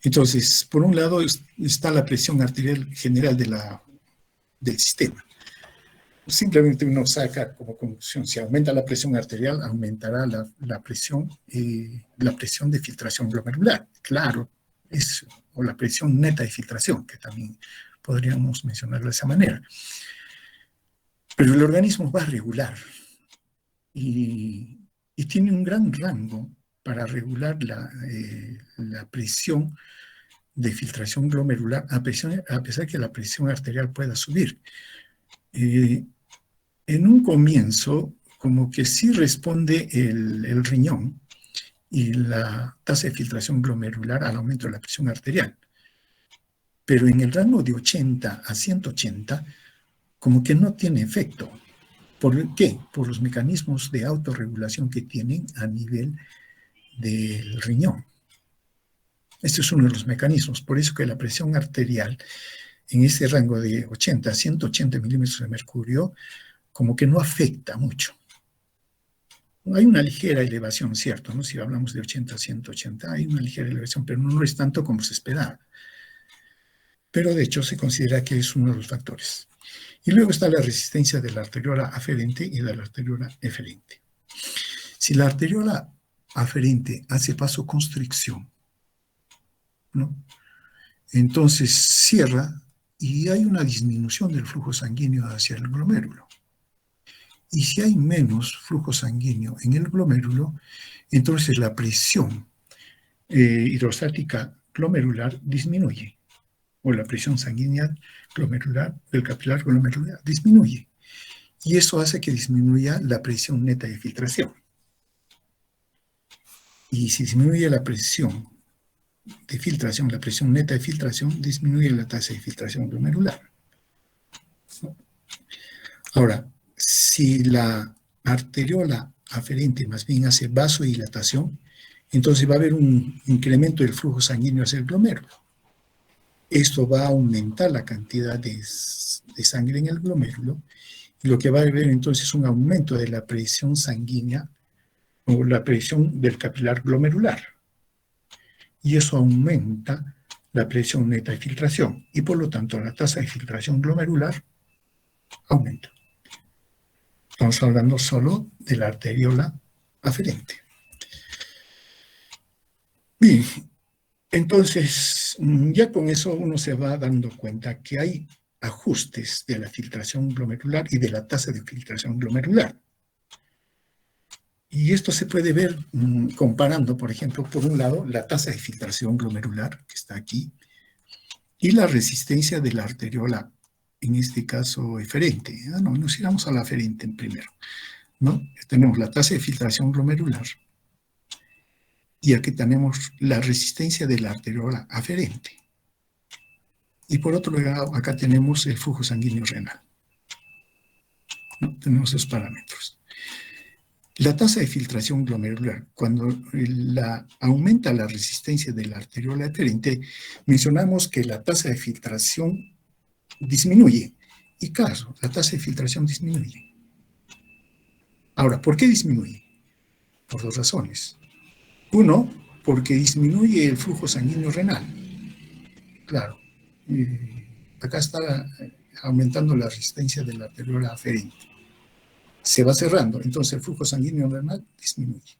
Entonces, por un lado está la presión arterial general del sistema. Simplemente uno saca como conclusión: si aumenta la presión arterial, aumentará la presión de filtración glomerular. Claro, o la presión neta de filtración, que también podríamos mencionarlo de esa manera. Pero el organismo va a regular y tiene un gran rango para regular la presión de filtración glomerular, a pesar que la presión arterial pueda subir. En un comienzo, como que sí responde el riñón y la tasa de filtración glomerular al aumento de la presión arterial. Pero en el rango de 80 a 180, como que no tiene efecto. ¿Por qué? Por los mecanismos de autorregulación que tienen a nivel del riñón. Este es uno de los mecanismos. Por eso que la presión arterial en ese rango de 80 a 180 milímetros de mercurio como que no afecta mucho. Hay una ligera elevación, ¿cierto?, ¿no? Si hablamos de 80 a 180, hay una ligera elevación, pero no es tanto como se esperaba. Pero de hecho se considera que es uno de los factores. Y luego está la resistencia de la arteriola aferente y de la arteriola eferente. Si la arteriola aferente hace vasoconstricción, ¿no?, entonces cierra y hay una disminución del flujo sanguíneo hacia el glomérulo. Y si hay menos flujo sanguíneo en el glomérulo, entonces la presión hidrostática glomerular disminuye, o la presión sanguínea glomerular del capilar glomerular disminuye. Y eso hace que disminuya la presión neta de filtración. Y si disminuye la presión de filtración, la presión neta de filtración, disminuye la tasa de filtración glomerular. Ahora, si la arteriola aferente más bien hace vasodilatación, entonces va a haber un incremento del flujo sanguíneo hacia el glomérulo. Esto va a aumentar la cantidad de sangre en el glomérulo, y lo que va a haber entonces es un aumento de la presión sanguínea o la presión del capilar glomerular. Y eso aumenta la presión neta de filtración, y por lo tanto la tasa de filtración glomerular aumenta. Estamos hablando solo de la arteriola aferente. Bien, entonces ya con eso uno se va dando cuenta que hay ajustes de la filtración glomerular y de la tasa de filtración glomerular. Y esto se puede ver comparando, por ejemplo, por un lado, la tasa de filtración glomerular, que está aquí, y la resistencia de la arteriola, en este caso eferente. Nos iremos a la aferente primero, ¿no? Tenemos la tasa de filtración glomerular, y aquí tenemos la resistencia de la arteriola aferente. Y por otro lado, acá tenemos el flujo sanguíneo renal, ¿no? Tenemos esos parámetros. La tasa de filtración glomerular, cuando aumenta la resistencia de la arteriola eferente, mencionamos que la tasa de filtración disminuye. Y claro, la tasa de filtración disminuye. Ahora, ¿por qué disminuye? Por dos razones. Uno, porque disminuye el flujo sanguíneo renal. Claro, acá está aumentando la resistencia de la arteriola aferente. Se va cerrando, entonces el flujo sanguíneo renal disminuye.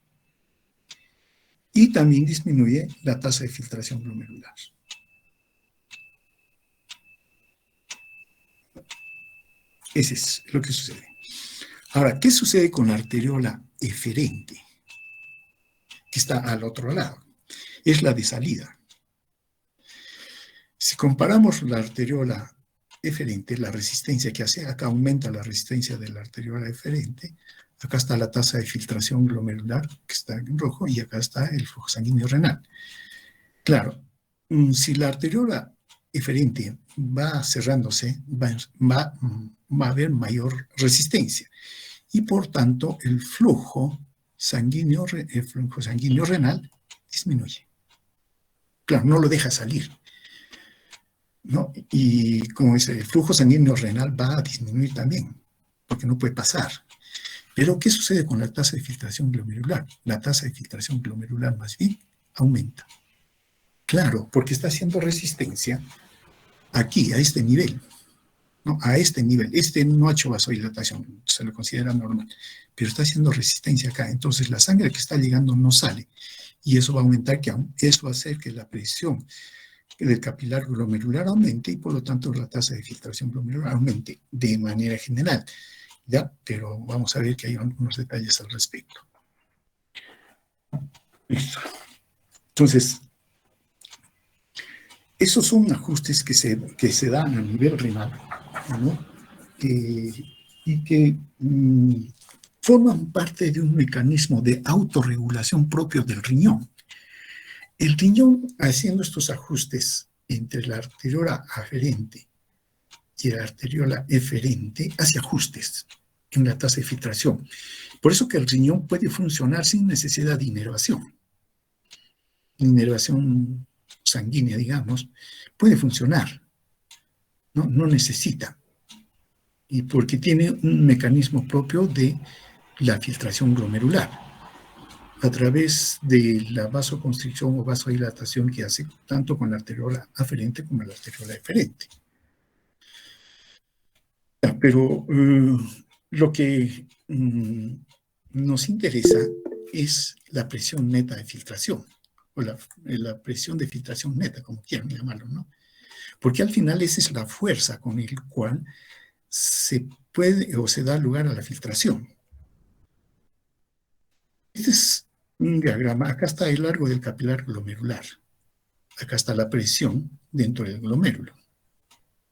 Y también disminuye la tasa de filtración glomerular. Ese es lo que sucede. Ahora, ¿qué sucede con la arteriola eferente, que está al otro lado? Es la de salida. Si comparamos la arteriola eferente, la resistencia que hace, acá aumenta la resistencia de la arteriola eferente, Acá está la tasa de filtración glomerular, que está en rojo, y acá está el flujo sanguíneo renal. Claro, si la arteriola eferente va cerrándose, va a haber mayor resistencia. Y por tanto, el flujo sanguíneo renal disminuye. Claro, no lo deja salir, ¿no? Y como dice, el flujo sanguíneo renal va a disminuir también, porque no puede pasar. Pero, ¿qué sucede con la tasa de filtración glomerular? La tasa de filtración glomerular más bien aumenta. Claro, porque está haciendo resistencia aquí, a este nivel, ¿no? A este nivel. Este no ha hecho vasodilatación, se lo considera normal, pero está haciendo resistencia acá. Entonces, la sangre que está llegando no sale. Y eso va a aumentar, eso va a hacer que la presión del capilar glomerular aumente y por lo tanto la tasa de filtración glomerular aumente de manera general. ¿Ya? Pero vamos a ver que hay algunos detalles al respecto. Listo. Entonces, esos son ajustes que se dan a nivel renal, ¿no? Y que forman parte de un mecanismo de autorregulación propio del riñón. El riñón, haciendo estos ajustes entre la arteriola aferente y la arteriola eferente, hace ajustes en la tasa de filtración. Por eso que el riñón puede funcionar sin necesidad de inervación. Inervación sanguínea, digamos, puede funcionar, ¿no? No necesita. Y porque tiene un mecanismo propio de la filtración glomerular, a través de la vasoconstricción o vasodilatación que hace tanto con la arteriola aferente como la arteriola eferente. Pero lo que nos interesa es la presión neta de filtración, o la presión de filtración neta, como quieran llamarlo, ¿no? Porque al final esa es la fuerza con la cual se puede o se da lugar a la filtración. Este es un diagrama. Acá está el largo del capilar glomerular. Acá está la presión dentro del glomérulo,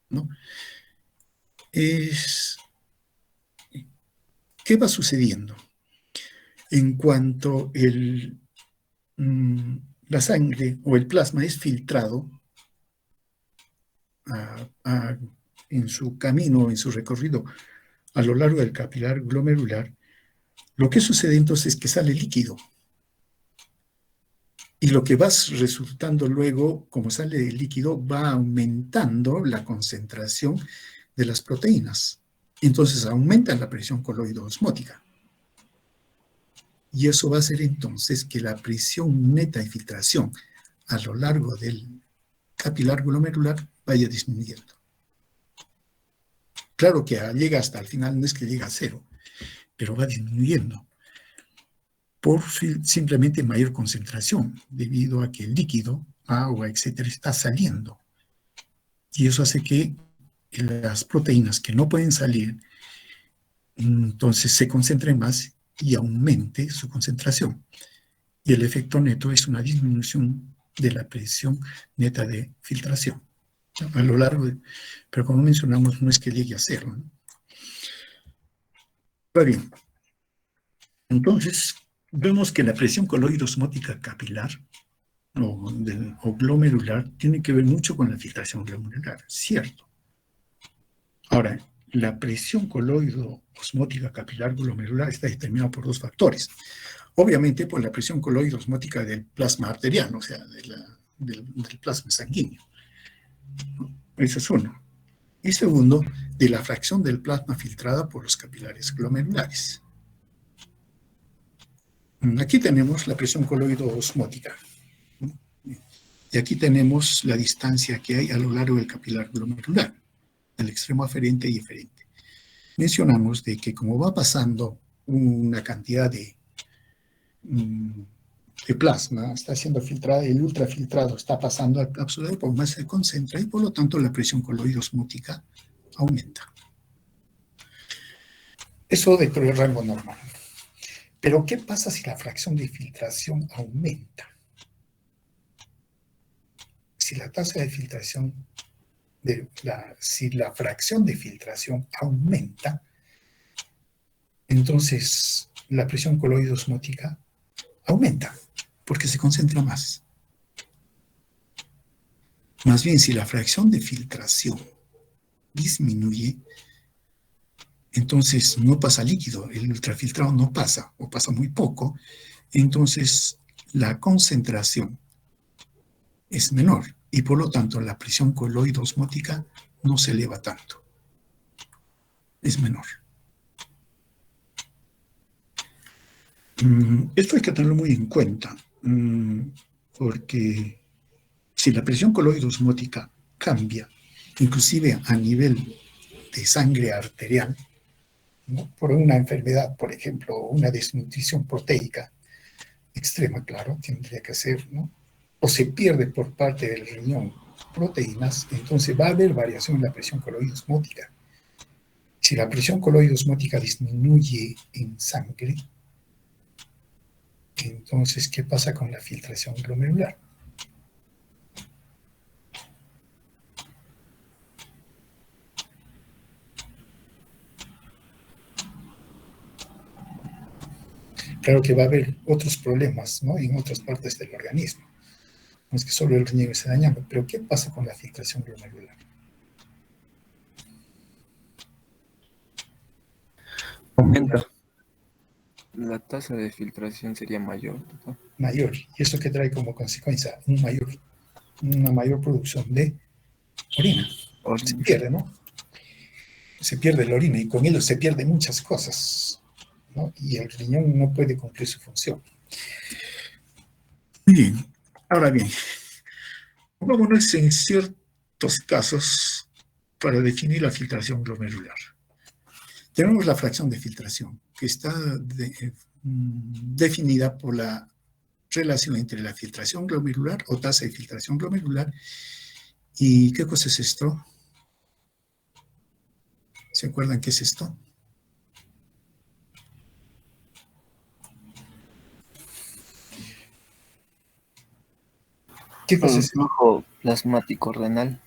¿no? ¿Qué va sucediendo? En cuanto la sangre o el plasma es filtrado en su camino, en su recorrido a lo largo del capilar glomerular, lo que sucede entonces es que sale líquido. Y lo que va resultando luego, como sale el líquido, va aumentando la concentración de las proteínas. Entonces aumenta la presión coloidosmótica. Y eso va a hacer entonces que la presión neta de filtración a lo largo del capilar glomerular vaya disminuyendo. Claro que llega hasta el final, no es que llega a cero, pero va disminuyendo por simplemente mayor concentración, debido a que el líquido, agua, etcétera, está saliendo. Y eso hace que las proteínas que no pueden salir, entonces se concentren más y aumente su concentración. Y el efecto neto es una disminución de la presión neta de filtración, ¿no? A lo largo pero como mencionamos, no es que llegue a cero, ¿no? Va bien. Entonces, vemos que la presión coloidosmótica capilar o glomerular tiene que ver mucho con la filtración glomerular, cierto. Ahora, la presión coloidosmótica capilar glomerular está determinada por dos factores. Obviamente por la presión coloidosmótica del plasma arterial, o sea, del plasma sanguíneo. Ese es uno. Y segundo, de la fracción del plasma filtrada por los capilares glomerulares. Aquí tenemos la presión coloidosmótica. Y aquí tenemos la distancia que hay a lo largo del capilar glomerular, del extremo aferente y eferente. Mencionamos de que como va pasando una cantidad de plasma, está siendo filtrada, el ultrafiltrado está pasando al cápsula de plasma, se concentra y por lo tanto la presión coloidosmótica aumenta. Eso dentro del rango normal. Pero ¿qué pasa si la fracción de filtración aumenta? Si la tasa de filtración, si la fracción de filtración aumenta, entonces la presión coloidosmótica aumenta, porque se concentra más. Más bien, si la fracción de filtración disminuye, entonces no pasa líquido, el ultrafiltrado no pasa, o pasa muy poco, entonces la concentración es menor, y por lo tanto la presión coloidosmótica no se eleva tanto, es menor. Esto hay que tenerlo muy en cuenta, porque si la presión coloidosmótica cambia, inclusive a nivel de sangre arterial, ¿no? Por una enfermedad, por ejemplo, una desnutrición proteica extrema, claro, tendría que ser, ¿no? O se pierde por parte del riñón proteínas, entonces va a haber variación en la presión coloidosmótica. Si la presión coloidosmótica disminuye en sangre, entonces, ¿qué pasa con la filtración glomerular? Claro que va a haber otros problemas, ¿no? En otras partes del organismo. No es que solo el riñón esté dañando, pero ¿qué pasa con la filtración glomerular? Aumenta. La tasa de filtración sería mayor, ¿no? Mayor. ¿Y eso qué trae como consecuencia? Una mayor producción de orina. Se pierde, ¿no? Se pierde la orina y con ello se pierden muchas cosas, ¿no? Y el riñón no puede cumplir su función. Bien, ahora bien, vámonos en ciertos casos para definir la filtración glomerular. Tenemos la fracción de filtración, que está definida por la relación entre la filtración glomerular o tasa de filtración glomerular y ¿qué cosa es esto? ¿Se acuerdan qué es esto? ¿Qué cosa es flujo plasmático renal?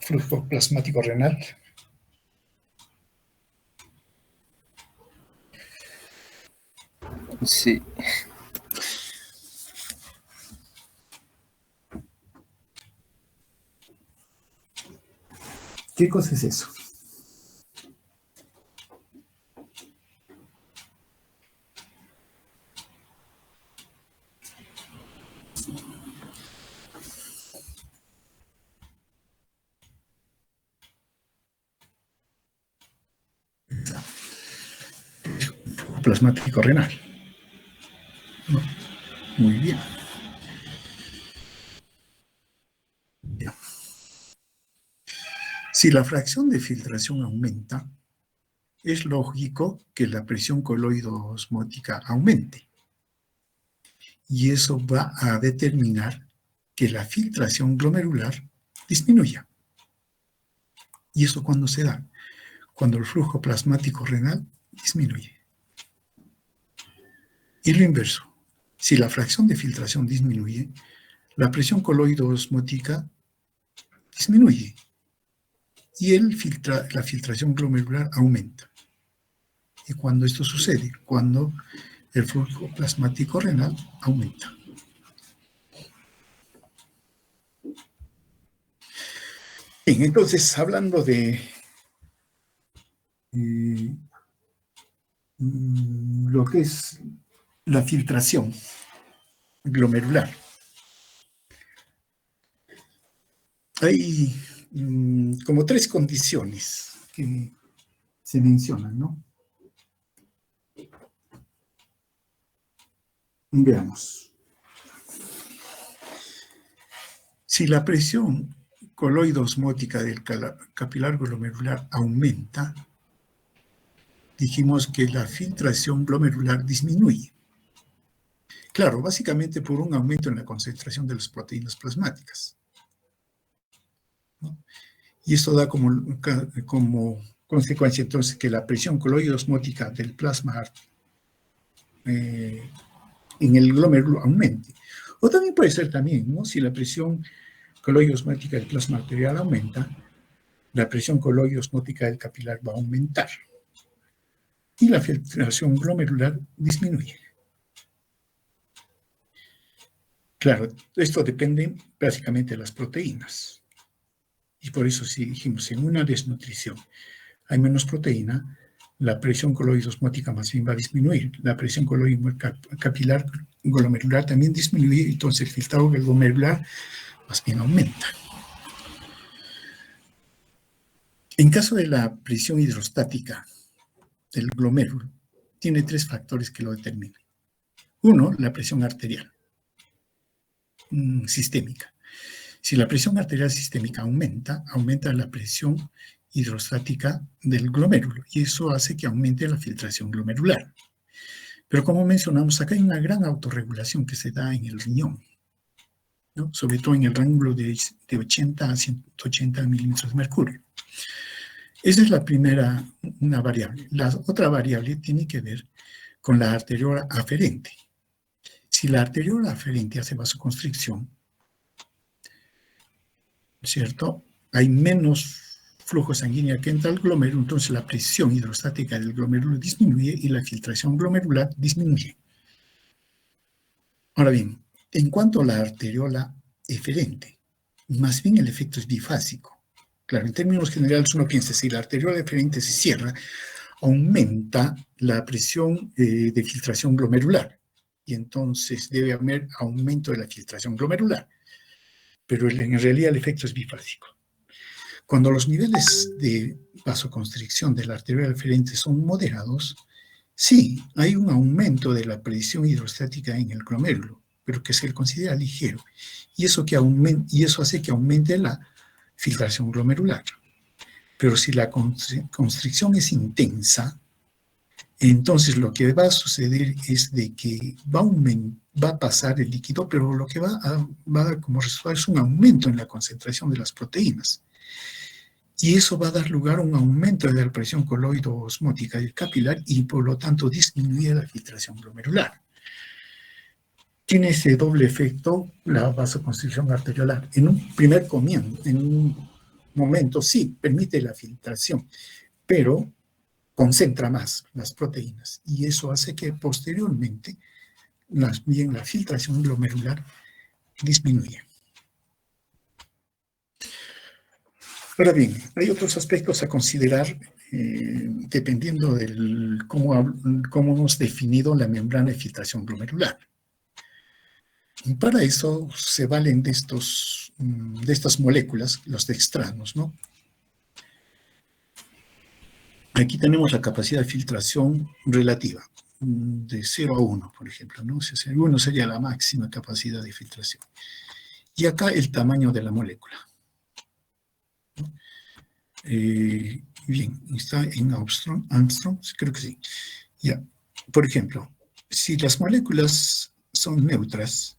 Flujo plasmático renal. Sí. ¿Qué cosa es eso? Plasmático renal. No. Muy bien. Ya. Si la fracción de filtración aumenta, es lógico que la presión coloidosmótica aumente. Y eso va a determinar que la filtración glomerular disminuya. ¿Y eso cuándo se da? Cuando el flujo plasmático renal disminuye. Y lo inverso. Si la fracción de filtración disminuye, la presión coloidosmótica disminuye y la filtración glomerular aumenta. ¿Y cuándo esto sucede? Cuando el flujo plasmático renal aumenta. Bien, entonces, hablando de lo que es la filtración glomerular, hay como 3 condiciones que se mencionan, ¿no? Veamos. Si la presión coloidosmótica del capilar glomerular aumenta, dijimos que la filtración glomerular disminuye. Claro, básicamente por un aumento en la concentración de las proteínas plasmáticas, ¿no? Y esto da como consecuencia entonces que la presión coloidosmótica del plasma en el glomérulo aumente. O también puede ser también, ¿no? Si la presión coloidosmótica del plasma arterial aumenta, la presión coloidosmótica del capilar va a aumentar. y la filtración glomerular disminuye. Claro, esto depende básicamente de las proteínas. Y por eso si dijimos en una desnutrición hay menos proteína, la presión coloidosmótica más bien va a disminuir. La presión capilar glomerular también disminuye, entonces el filtrado glomerular más bien aumenta. En caso de la presión hidrostática del glomérulo, tiene 3 factores que lo determinan. Uno, la presión arterial sistémica. Si la presión arterial sistémica aumenta la presión hidrostática del glomérulo y eso hace que aumente la filtración glomerular. Pero como mencionamos, acá hay una gran autorregulación que se da en el riñón, ¿no? Sobre todo en el rango de 80 a 180 milímetros de mercurio. Esa es la primera, una variable. La otra variable tiene que ver con la arteriola aferente. Si la arteriola aferente hace vasoconstricción, ¿cierto? Hay menos flujo sanguíneo que entra al glomérulo, entonces la presión hidrostática del glomérulo disminuye y la filtración glomerular disminuye. Ahora bien, en cuanto a la arteriola eferente, más bien el efecto es bifásico. Claro, en términos generales uno piensa, si la arteriola eferente se cierra, aumenta la presión de filtración glomerular y entonces debe haber aumento de la filtración glomerular. Pero en realidad el efecto es bifásico. Cuando los niveles de vasoconstricción de la arteriola eferente son moderados, sí, hay un aumento de la presión hidrostática en el glomérulo, pero que se considera ligero. Y eso hace que aumente la filtración glomerular. Pero si la constricción es intensa, entonces lo que va a suceder es de que va a pasar el líquido, pero lo que va a dar como resultado es un aumento en la concentración de las proteínas. Y eso va a dar lugar a un aumento de la presión coloidosmótica del capilar y por lo tanto disminuye la filtración glomerular. Tiene ese doble efecto la vasoconstricción arteriolar. En un primer comienzo, en un momento sí permite la filtración, pero concentra más las proteínas y eso hace que posteriormente la filtración glomerular disminuya. Ahora bien, hay otros aspectos a considerar dependiendo de cómo hemos definido la membrana de filtración glomerular. Y para eso se valen de estas moléculas, los dextranos, ¿no? Aquí tenemos la capacidad de filtración relativa, de 0 a 1, por ejemplo, ¿no? 1 sería la máxima capacidad de filtración. Y acá el tamaño de la molécula. Bien, está en Armstrong, creo que sí. Ya, por ejemplo, si las moléculas son neutras,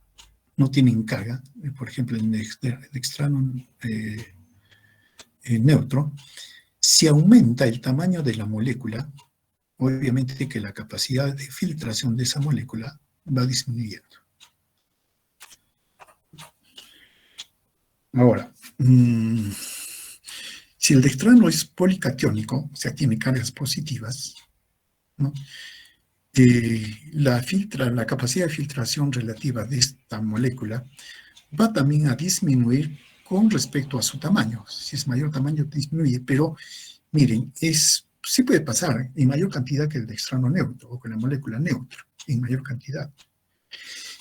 no tienen carga, por ejemplo, el dextrano neutro, si aumenta el tamaño de la molécula, obviamente que la capacidad de filtración de esa molécula va disminuyendo. Ahora, si el dextrano es policatiónico, o sea, tiene cargas positivas, ¿no? La capacidad de filtración relativa de esta molécula va también a disminuir con respecto a su tamaño. Si es mayor tamaño, disminuye, pero miren, sí puede pasar en mayor cantidad que el dextrano neutro o con la molécula neutra, en mayor cantidad.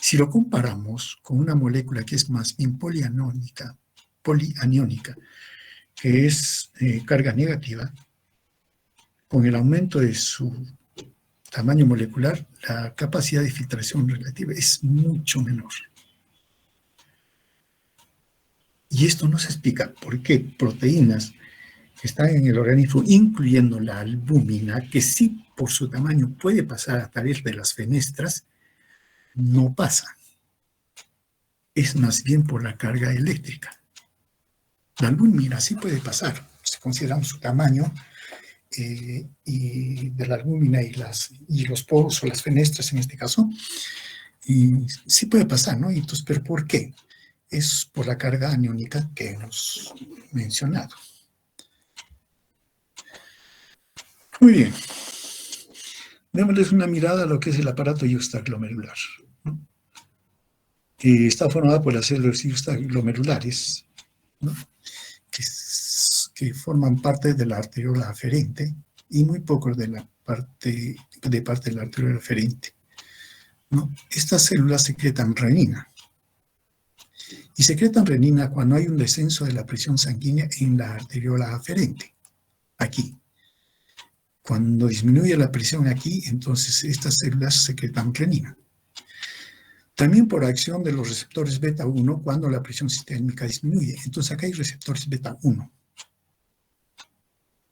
Si lo comparamos con una molécula que es más bien polianiónica, que es carga negativa, con el aumento de su tamaño molecular, la capacidad de filtración relativa es mucho menor. Y esto nos explica por qué proteínas que están en el organismo, incluyendo la albúmina, que sí por su tamaño puede pasar a través de las fenestras, no pasa. Es más bien por la carga eléctrica. La albúmina sí puede pasar, si consideramos su tamaño, y de la albúmina y los poros o las fenestras en este caso, y sí puede pasar, ¿no? Entonces, ¿pero por qué? Es por la carga aniónica que hemos mencionado. Muy bien. Démosles una mirada a lo que es el aparato yuxtaglomerular, ¿no? Está formada por las células yuxtaglomerulares, ¿no? que forman parte de la arteriola aferente y muy poco de parte de la arteriola aferente, ¿no? Estas células secretan renina. Y secretan renina cuando hay un descenso de la presión sanguínea en la arteriola aferente, aquí. Cuando disminuye la presión aquí, entonces estas células secretan renina. También por acción de los receptores beta 1 cuando la presión sistémica disminuye. Entonces acá hay receptores beta 1,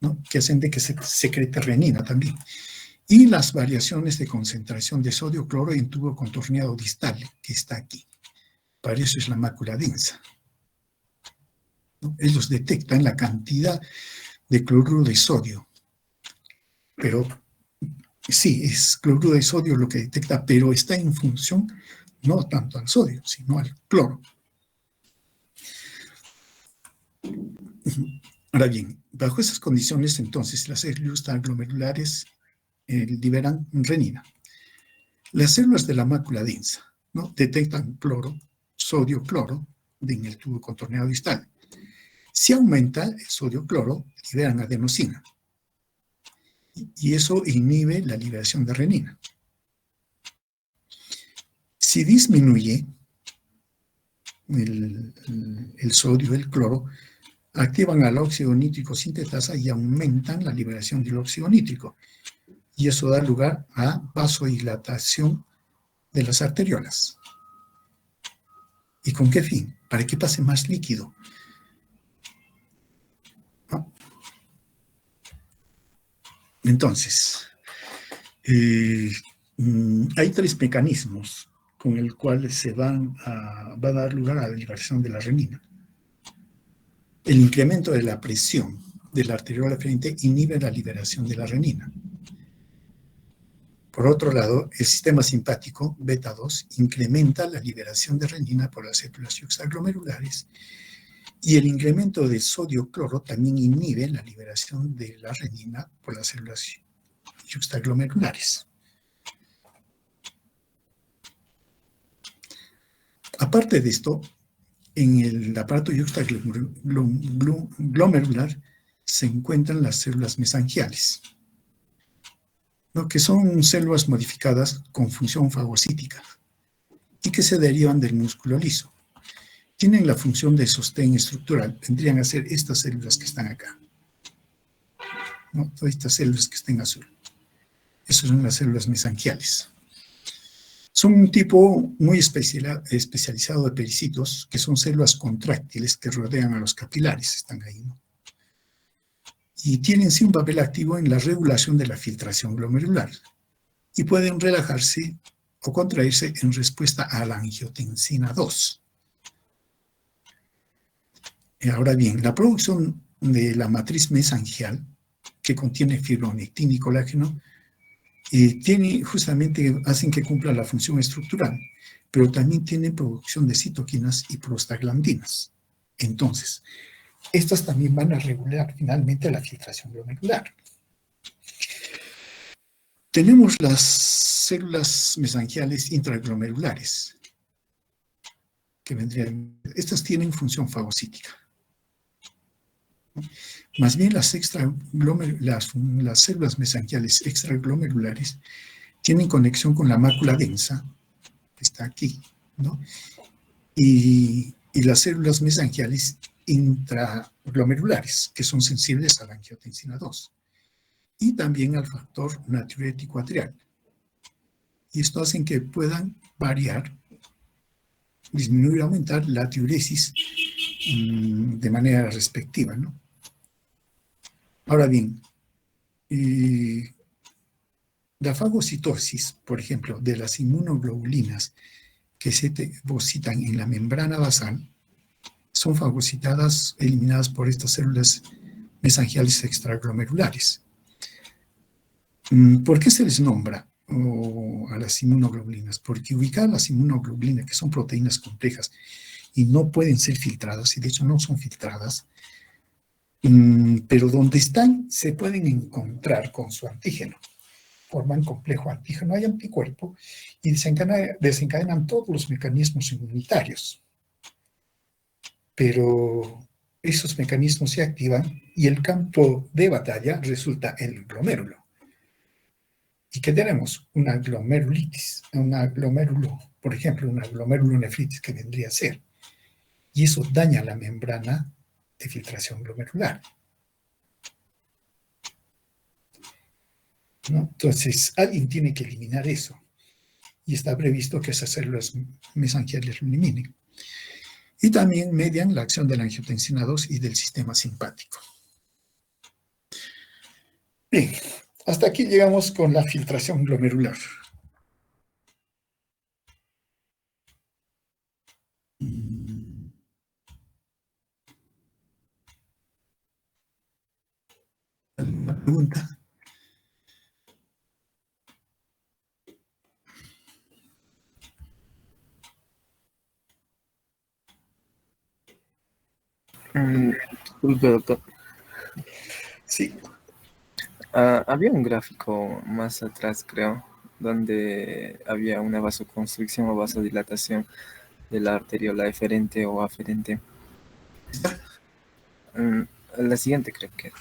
¿no? Que hacen de que se secrete renina también. Y las variaciones de concentración de sodio cloro en tubo contorneado distal, que está aquí. Para eso es la mácula densa, ¿no? Ellos detectan la cantidad de cloruro de sodio. Pero sí, es cloruro de sodio lo que detecta, pero está en función no tanto al sodio, sino al cloro. Ahora bien, bajo esas condiciones, entonces, las células yuxtaglomerulares liberan renina. Las células de la mácula densa, ¿no? Detectan cloro, sodio, cloro en el tubo contorneado distal. Si aumenta el sodio cloro, liberan adenosina. Y eso inhibe la liberación de renina. Si disminuye el sodio, el cloro, activan al óxido nítrico sintetasa y aumentan la liberación del óxido nítrico. Y eso da lugar a vasodilatación de las arteriolas. ¿Y con qué fin? Para que pase más líquido. ¿No? Entonces, hay tres mecanismos con el cual va a dar lugar a la liberación de la renina. El incremento de la presión de la arteriola aferente inhibe la liberación de la renina. Por otro lado, el sistema simpático, beta 2, incrementa la liberación de renina por las células yuxtaglomerulares y el incremento de sodio cloro también inhibe la liberación de la renina por las células yuxtaglomerulares. Aparte de esto, en el aparato yuxtaglomerular se encuentran las células mesangiales, ¿no? Que son células modificadas con función fagocítica y que se derivan del músculo liso. Tienen la función de sostén estructural, vendrían a ser estas células que están acá, ¿no? Todas estas células que están en azul. Esas son las células mesangiales. Son un tipo muy especializado de pericitos, que son células contráctiles que rodean a los capilares, están ahí, ¿no? Y tienen sí un papel activo en la regulación de la filtración glomerular y pueden relajarse o contraerse en respuesta a la angiotensina 2. Ahora bien, la producción de la matriz mesangial, que contiene fibronectina y colágeno, hacen que cumpla la función estructural, pero también tienen producción de citoquinas y prostaglandinas. Entonces, estas también van a regular finalmente la filtración glomerular. Tenemos las células mesangiales intraglomerulares, estas tienen función fagocítica. Más bien las células mesangiales extraglomerulares tienen conexión con la mácula densa, que está aquí, ¿no? Y las células mesangiales intraglomerulares, que son sensibles a la angiotensina 2, y también al factor natriurético atrial. Y esto hace que puedan variar, disminuir o aumentar la diuresis de manera respectiva, ¿no? Ahora bien, la fagocitosis, por ejemplo, de las inmunoglobulinas que se depositan en la membrana basal, son fagocitadas, eliminadas por estas células mesangiales extraglomerulares. ¿Por qué se les nombra a las inmunoglobulinas? Porque ubicadas las inmunoglobulinas, que son proteínas complejas y no pueden ser filtradas, y de hecho no son filtradas, pero donde están se pueden encontrar con su antígeno. forman complejo antígeno y anticuerpo y desencadenan todos los mecanismos inmunitarios. Pero esos mecanismos se activan y el campo de batalla resulta el glomérulo. ¿Y qué tenemos? Una glomerulitis, por ejemplo, una glomerulonefritis que vendría a ser. Y eso daña la membrana de filtración glomerular. ¿No? Entonces, alguien tiene que eliminar eso. Y está previsto que esas células mesangiales lo eliminen. Y también median la acción de la angiotensina 2 y del sistema simpático. Bien, hasta aquí llegamos con la filtración glomerular. ¿Alguna pregunta? Disculpe, doctor. Sí. Había un gráfico más atrás, creo, donde había una vasoconstricción o vasodilatación de la arteriola eferente o aferente. La siguiente creo que.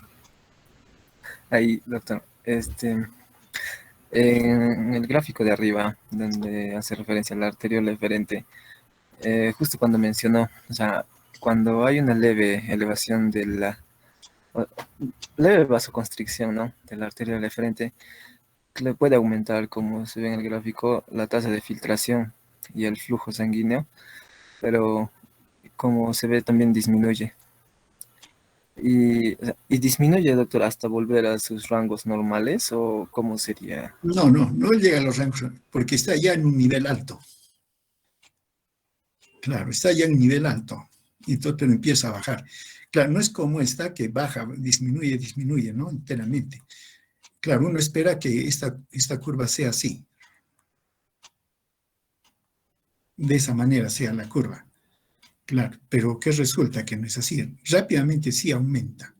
Ahí, doctor. En el gráfico de arriba, donde hace referencia a la arteriola eferente, justo cuando mencionó, o sea, cuando hay una leve elevación de la leve vasoconstricción, ¿no?, de la arteriola eferente, le puede aumentar, como se ve en el gráfico, la tasa de filtración y el flujo sanguíneo, pero como se ve también disminuye. Y disminuye, doctor, hasta volver a sus rangos normales, ¿o cómo sería? No llega a los rangos, porque está ya en un nivel alto. Claro, está ya en un nivel alto, y entonces pero empieza a bajar. Claro, no es como esta que baja, disminuye, ¿no? Enteramente. Claro, uno espera que esta curva sea así. De esa manera sea la curva. Claro, pero ¿qué resulta? Que no es así. Rápidamente sí aumenta,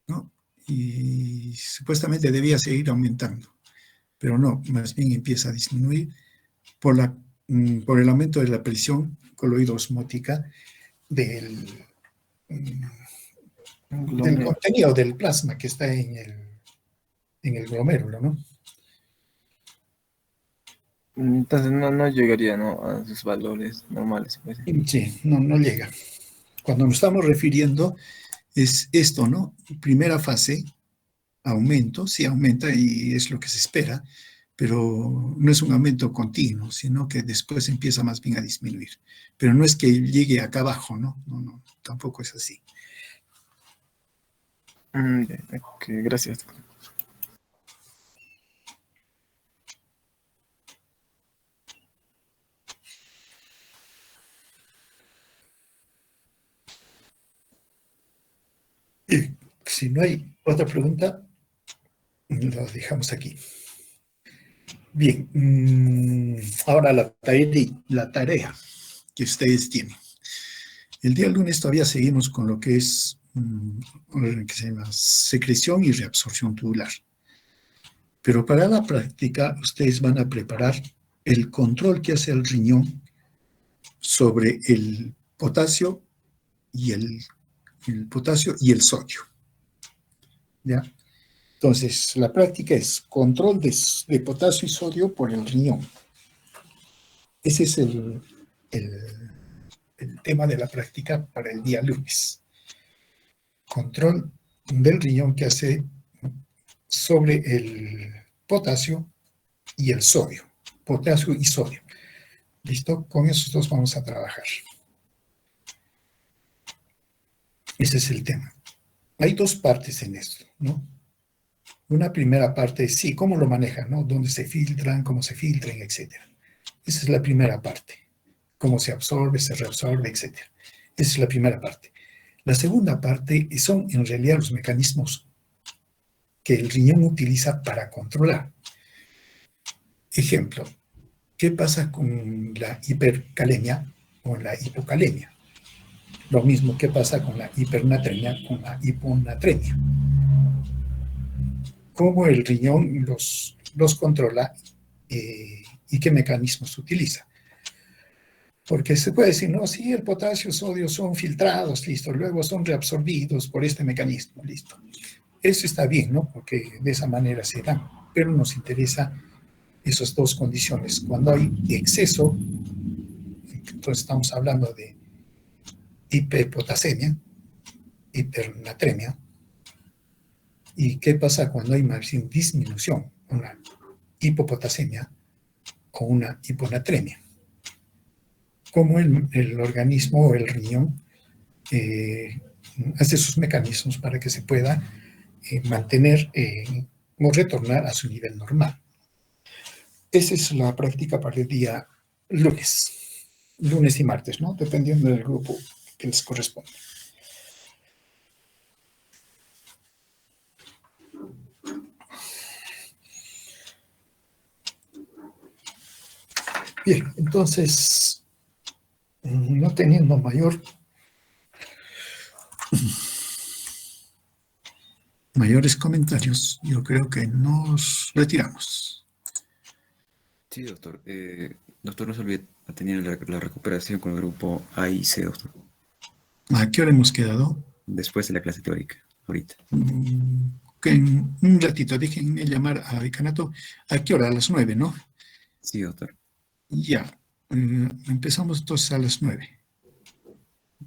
¿no? Y supuestamente debía seguir aumentando, pero no, más bien empieza a disminuir por el aumento de la presión coloidosmótica del contenido del plasma que está en el glomérulo, ¿no? Entonces no llegaría, ¿no?, a sus valores normales, pues. Sí, no llega. Cuando nos estamos refiriendo es esto, ¿no? Primera fase, aumento, sí aumenta y es lo que se espera, pero no es un aumento continuo, sino que después empieza más bien a disminuir. Pero no es que llegue acá abajo, ¿no? No, tampoco es así. Ok, gracias. Y si no hay otra pregunta, lo dejamos aquí. Bien, ahora la tarea que ustedes tienen. El día lunes todavía seguimos con lo que es que se llama secreción y reabsorción tubular. Pero para la práctica, ustedes van a preparar el control que hace el riñón sobre el potasio y el potasio y el sodio. ¿Ya? Entonces, la práctica es control de potasio y sodio por el riñón. Ese es el tema de la práctica para el día lunes. Control del riñón que hace sobre el potasio y el sodio. Potasio y sodio. ¿Listo? Con esos dos vamos a trabajar. Ese es el tema. Hay dos partes en esto, ¿no? Una primera parte es, sí, cómo lo manejan, ¿no? Dónde se filtran, cómo se filtran, etc. Esa es la primera parte. Cómo se absorbe, se reabsorbe, etc. Esa es la primera parte. La segunda parte son, en realidad, los mecanismos que el riñón utiliza para controlar. Ejemplo, ¿qué pasa con la hipercalemia o la hipocalemia? Lo mismo que pasa con la hipernatremia, con la hiponatremia. cómo el riñón los controla y qué mecanismos utiliza. Porque se puede decir, no, sí, el potasio, sodio son filtrados, listo, luego son reabsorbidos por este mecanismo, listo. Eso está bien, ¿no? Porque de esa manera se dan, pero nos interesa esas dos condiciones. Cuando hay exceso, entonces estamos hablando de hiperpotasemia, hipernatremia. ¿Y qué pasa cuando hay más bien disminución? Una hipopotasemia o una hiponatremia. Cómo el organismo o el riñón hace sus mecanismos para que se pueda mantener o retornar a su nivel normal. Esa es la práctica para el día lunes y martes, ¿no? Dependiendo del grupo que les corresponde. Bien, entonces, no teniendo mayores comentarios, yo creo que nos retiramos. Sí, doctor. Doctor, no se olvide tener la recuperación con el grupo A y C, doctor. ¿A qué hora hemos quedado? Después de la clase teórica, ahorita. Que en un ratito, déjenme llamar a Vicanato. ¿A qué hora? A las 9, ¿no? Sí, doctor. Ya. Empezamos entonces a las 9.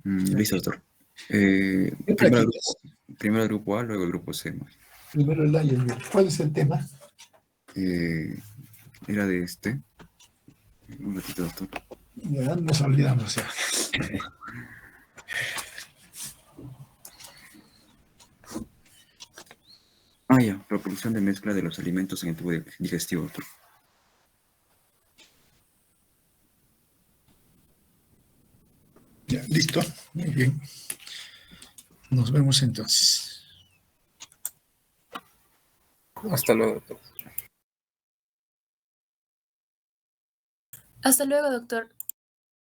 Listo, doctor. ¿Qué Primero practicas? el grupo A, luego el grupo C, ¿no? Primero el A y el B. ¿Cuál es el tema? Era de este. Un ratito, doctor. Ya nos olvidamos ya. Ya. Proporción de mezcla de los alimentos en el tubo digestivo, doctor. Ya, listo. Muy bien. Nos vemos entonces. Hasta luego, doctor. Hasta luego, doctor.